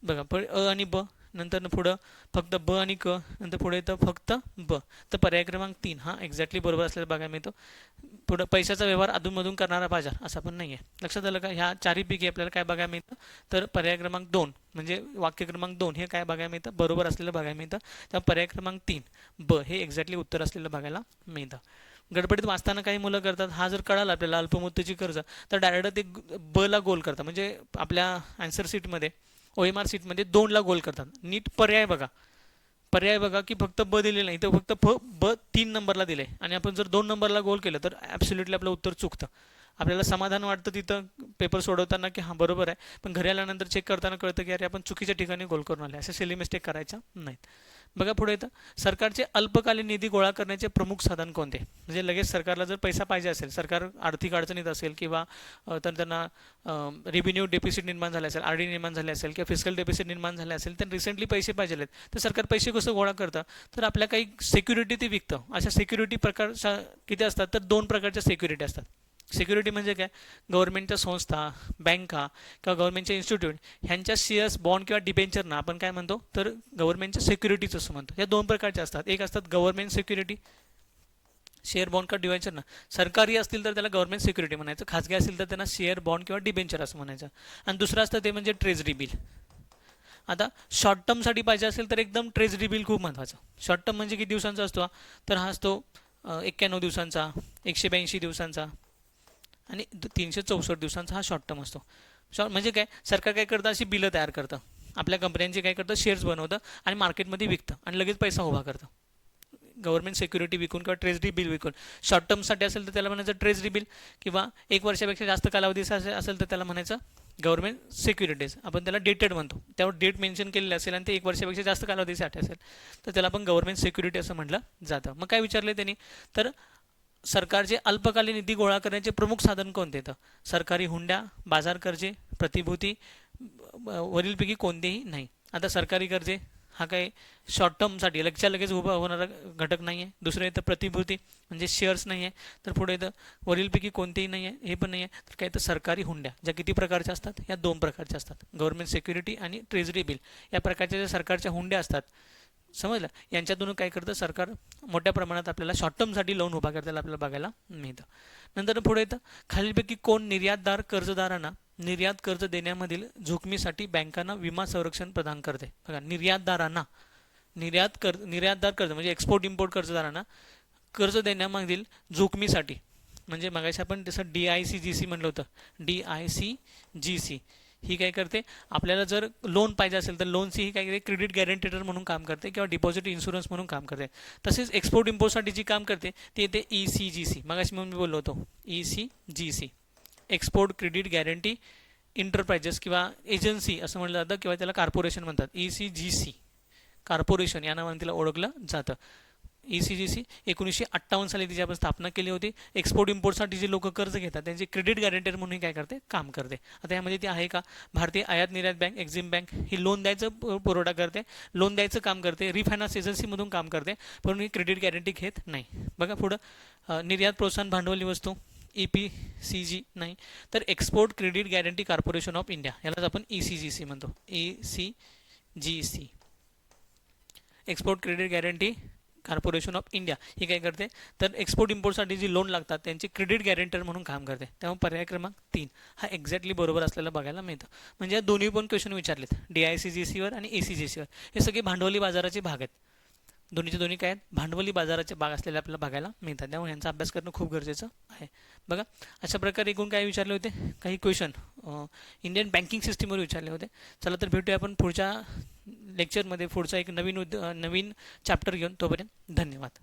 बघा, आणि ब, नंतर पुढं फक्त ब आणि क, नंतर पुढे येतं फक्त ब. तर पर्याय क्रमांक 3 हा एक्झॅक्टली बरोबर असलेला बघायला मिळतो. पुढं पैशाचा व्यवहार अधूनमधून करणारा बाजार असं पण नाही आहे. लक्षात आलं का? ह्या चारहीपैकी आपल्याला काय बघायला मिळतं? तर पर्याय क्रमांक 2 म्हणजे वाक्य क्रमांक 2 हे काय बघायला मिळतं? बरोबर असलेलं बघायला मिळतं. त्यामुळे पर्याय क्रमांक 3 ब हे एक्झॅक्टली उत्तर असलेलं बघायला मिळतं. गडबडीत वाचताना काही मुलं करतात, हा जर कळाला आपल्याला अल्पमुदतीची कर्ज तर डायरेक्ट ते ब ला गोल करतात. म्हणजे आपल्या आन्सर शीटमध्ये, OMR सीटमध्ये 2 ला गोल करतात. नीट पर्याय बघा की फक्त ब दिलेलं नाही, तर फक्त ब 3 नंबरला दिले आणि आपण जर 2 नंबरला गोल केलं तर ॲब्सोल्युटली आपलं उत्तर चुकतं. आपल्याला समाधान वाटतं तिथं पेपर सोडवताना की हां बरोबर आहे, पण घरी आल्यानंतर चेक करताना कळतं की अरे आपण चुकीच्या ठिकाणी गोल करून आले. असे सिली मिस्टेक करायच्या नाहीत. बघा पुढे येतं, सरकारचे अल्पकालीन निधी गोळा करण्याचे प्रमुख साधन कोणते? म्हणजे लगेच सरकारला जर पैसा पाहिजे असेल, सरकार आर्थिक अडचणीत असेल किंवा तर त्यांना रेव्हेन्यू डेफिसिट निर्माण झाले असेल, आर डी निर्माण झाले असेल किंवा फिस्कल डेफिसिट निर्माण झाले असेल, तर रिसेंटली पैसे पाहिजे आहेत, तर सरकार पैसे कसं गोळा करतं? तर आपल्या काही सिक्युरिटी ते विकतं. अशा सिक्युरिटी प्रकारच्या किती असतात? तर 2 प्रकारच्या सिक्युरिटी असतात. सिक्युरिटी म्हणजे काय? गव्हर्नमेंटच्या संस्था, बँका किंवा गव्हर्नमेंटच्या इन्स्टिट्यूट ह्यांच्या शेअर्स, बॉन्ड किंवा डिबेंचरना आपण काय म्हणतो? तर गव्हर्नमेंटच्या सिक्युरिटीज असं म्हणतो. या 2 प्रकारच्या असतात. एक असतात गव्हर्नमेंट सिक्युरिटी, शेअर, बॉन्ड किंवा डिबेंचर ना. सरकारी असतील तर त्याला गव्हर्नमेंट सिक्युरिटी म्हणायचं, खाजगी असतील तर त्यांना शेअर, बॉन्ड किंवा डिबेंचर असं म्हणायचं. आणि दुसरं असतं ते म्हणजे ट्रेजरी बिल. आता शॉर्ट टर्मसाठी पाहिजे असेल तर एकदम ट्रेजरी बिल खूप महत्त्वाचं. शॉर्ट टर्म म्हणजे किती दिवसांचा असतो? तर हा असतो 91 दिवसांचा, 182 दिवसांचा आणि 364 दिवसांचा हा शॉर्ट टर्म असतो. म्हणजे काय, सरकार काय करतं? अशी बिलं तयार करतं, आपल्या कंपन्यांचे काय करतं? शेअर्स बनवतं आणि मार्केटमध्ये विकतं आणि लगेच पैसा उभा करतं. गव्हर्नमेंट सिक्युरिटी विकून किंवा ट्रेजरी बिल विकून. शॉर्ट टर्मसाठी असेल तर त्याला म्हणायचं ट्रेजरी बिल, किंवा 1 वर्षापेक्षा जास्त कालावधी असेल तर त्याला म्हणायचं गव्हर्नमेंट सिक्युरिटीज. आपण त्याला डेटेड म्हणतो, त्यावर डेट मेन्शन केलेली असेल आणि ते 1 वर्षापेक्षा जास्त कालावधीसाठी असेल तर त्याला आपण गव्हर्नमेंट सिक्युरिटी असं म्हटलं जातं. मग काय विचारले त्यांनी? तर सरकारचे अल्पकालीन निधी गोळा करण्याचे प्रमुख साधन कोणते? तर सरकारी हुंड्या, बाजार कर्जे, प्रतिभूती, वरीलपैकी कोणतेही नाही. आता सरकारी कर्जे हा काय शॉर्ट टर्मसाठी लगेच उभा होणारा घटक नाही आहे. दुसरं येतं प्रतिभूती म्हणजे शेअर्स नाही आहे. तर पुढे येतं वरीलपैकी कोणतेही नाही आहे, हे पण नाही आहे. तर काय तर सरकारी हुंड्या, ज्या किती प्रकारच्या असतात? या 2 प्रकारच्या असतात, गव्हर्नमेंट सिक्युरिटी आणि ट्रेजरी बिल. या प्रकारच्या ज्या सरकारच्या हुंड्या असतात, समजलं, यांच्यातून काय करतं सरकार? मोठ्या प्रमाणात आपल्याला शॉर्ट टर्मसाठी लोन उभा करताना आपल्याला बघायला मिळतं. नंतर पुढे येतं, खालीलपैकी कोण निर्यातदार कर्जदारांना निर्यात कर्ज देण्यामधील जोखमीसाठी बँकांना विमा संरक्षण प्रदान करते? बघा, निर्यातदारांना निर्यातदार कर्ज म्हणजे एक्सपोर्ट इम्पोर्ट कर्जदारांना कर्ज देण्यामधील जोखमीसाठी, म्हणजे मगाशी आपण तसं DICGC म्हणलं होतं, DICGC ही काय करते? आपल्याला जर लोन पाहिजे असेल तर लोनची ही काय करते? क्रेडिट गॅरंटेटर म्हणून काम करते किंवा डिपॉझिट इन्शुरन्स म्हणून काम करते. तसेच एक्सपोर्ट इम्पोर्टसाठी जी काम करते ते येते ECGC. मगाशी मी बोललो होतो ECGC, export credit guarantee enterprises किंवा एजन्सी असं म्हटलं जातं, किंवा त्याला कॉर्पोरेशन म्हणतात. ECGC कॉर्पोरेशन या नावाने तिला ओळखलं जातं. ECGC 1958 साली तिची आपण स्थापना केली होती. एक्सपोर्ट इम्पोर्टसाठी जे लोक कर्ज घेतात त्यांची क्रेडिट गॅरंटर म्हणून काय करते? काम करते. आता यामध्ये ती आहे का? भारतीय आयात निर्यात बँक, एक्झिम बँक ही लोन द्यायचं पुरवठा करते, लोन द्यायचं काम करते, रिफायनान्स एजन्सीमधून काम करते, पण ही क्रेडिट गॅरंटी घेत नाही. बघा पुढं, निर्यात प्रोत्साहन भांडवली वस्तू EPCG नाही, तर export credit guarantee corporation of India, यालाच आपण ECGC म्हणतो. ECGC export credit guarantee corporation of India ही काय करते? तर एक्सपोर्ट इम्पोर्टसाठी जी लोन लागतात त्यांची क्रेडिट गॅरंटर म्हणून काम करते. त्यामुळे पर्याय क्रमांक 3 हा एक्झॅक्टली बरोबर असलेला बघायला मिळतं. म्हणजे या दोन्ही पण क्वेश्चन विचारलेत, DICGCवर आणि ECGCवर. हे सगळे भांडवली बाजाराचे भाग आहेत. दोन्हीचे दोन्ही काय आहेत? भांडवली बाजाराचे भाग असलेले आपल्याला बघायला मिळतात. त्यामुळे यांचा अभ्यास करणं खूप गरजेचं आहे. बघा, अशा प्रकारे एकूण काय विचारले होते? काही क्वेश्चन इंडियन बँकिंग सिस्टीमवर विचारले होते. चला तर भेटूया आपण पुढच्या लेक्चरमध्ये, पुढचा एक नवीन चॅप्टर घेऊन. तोपर्यंत धन्यवाद.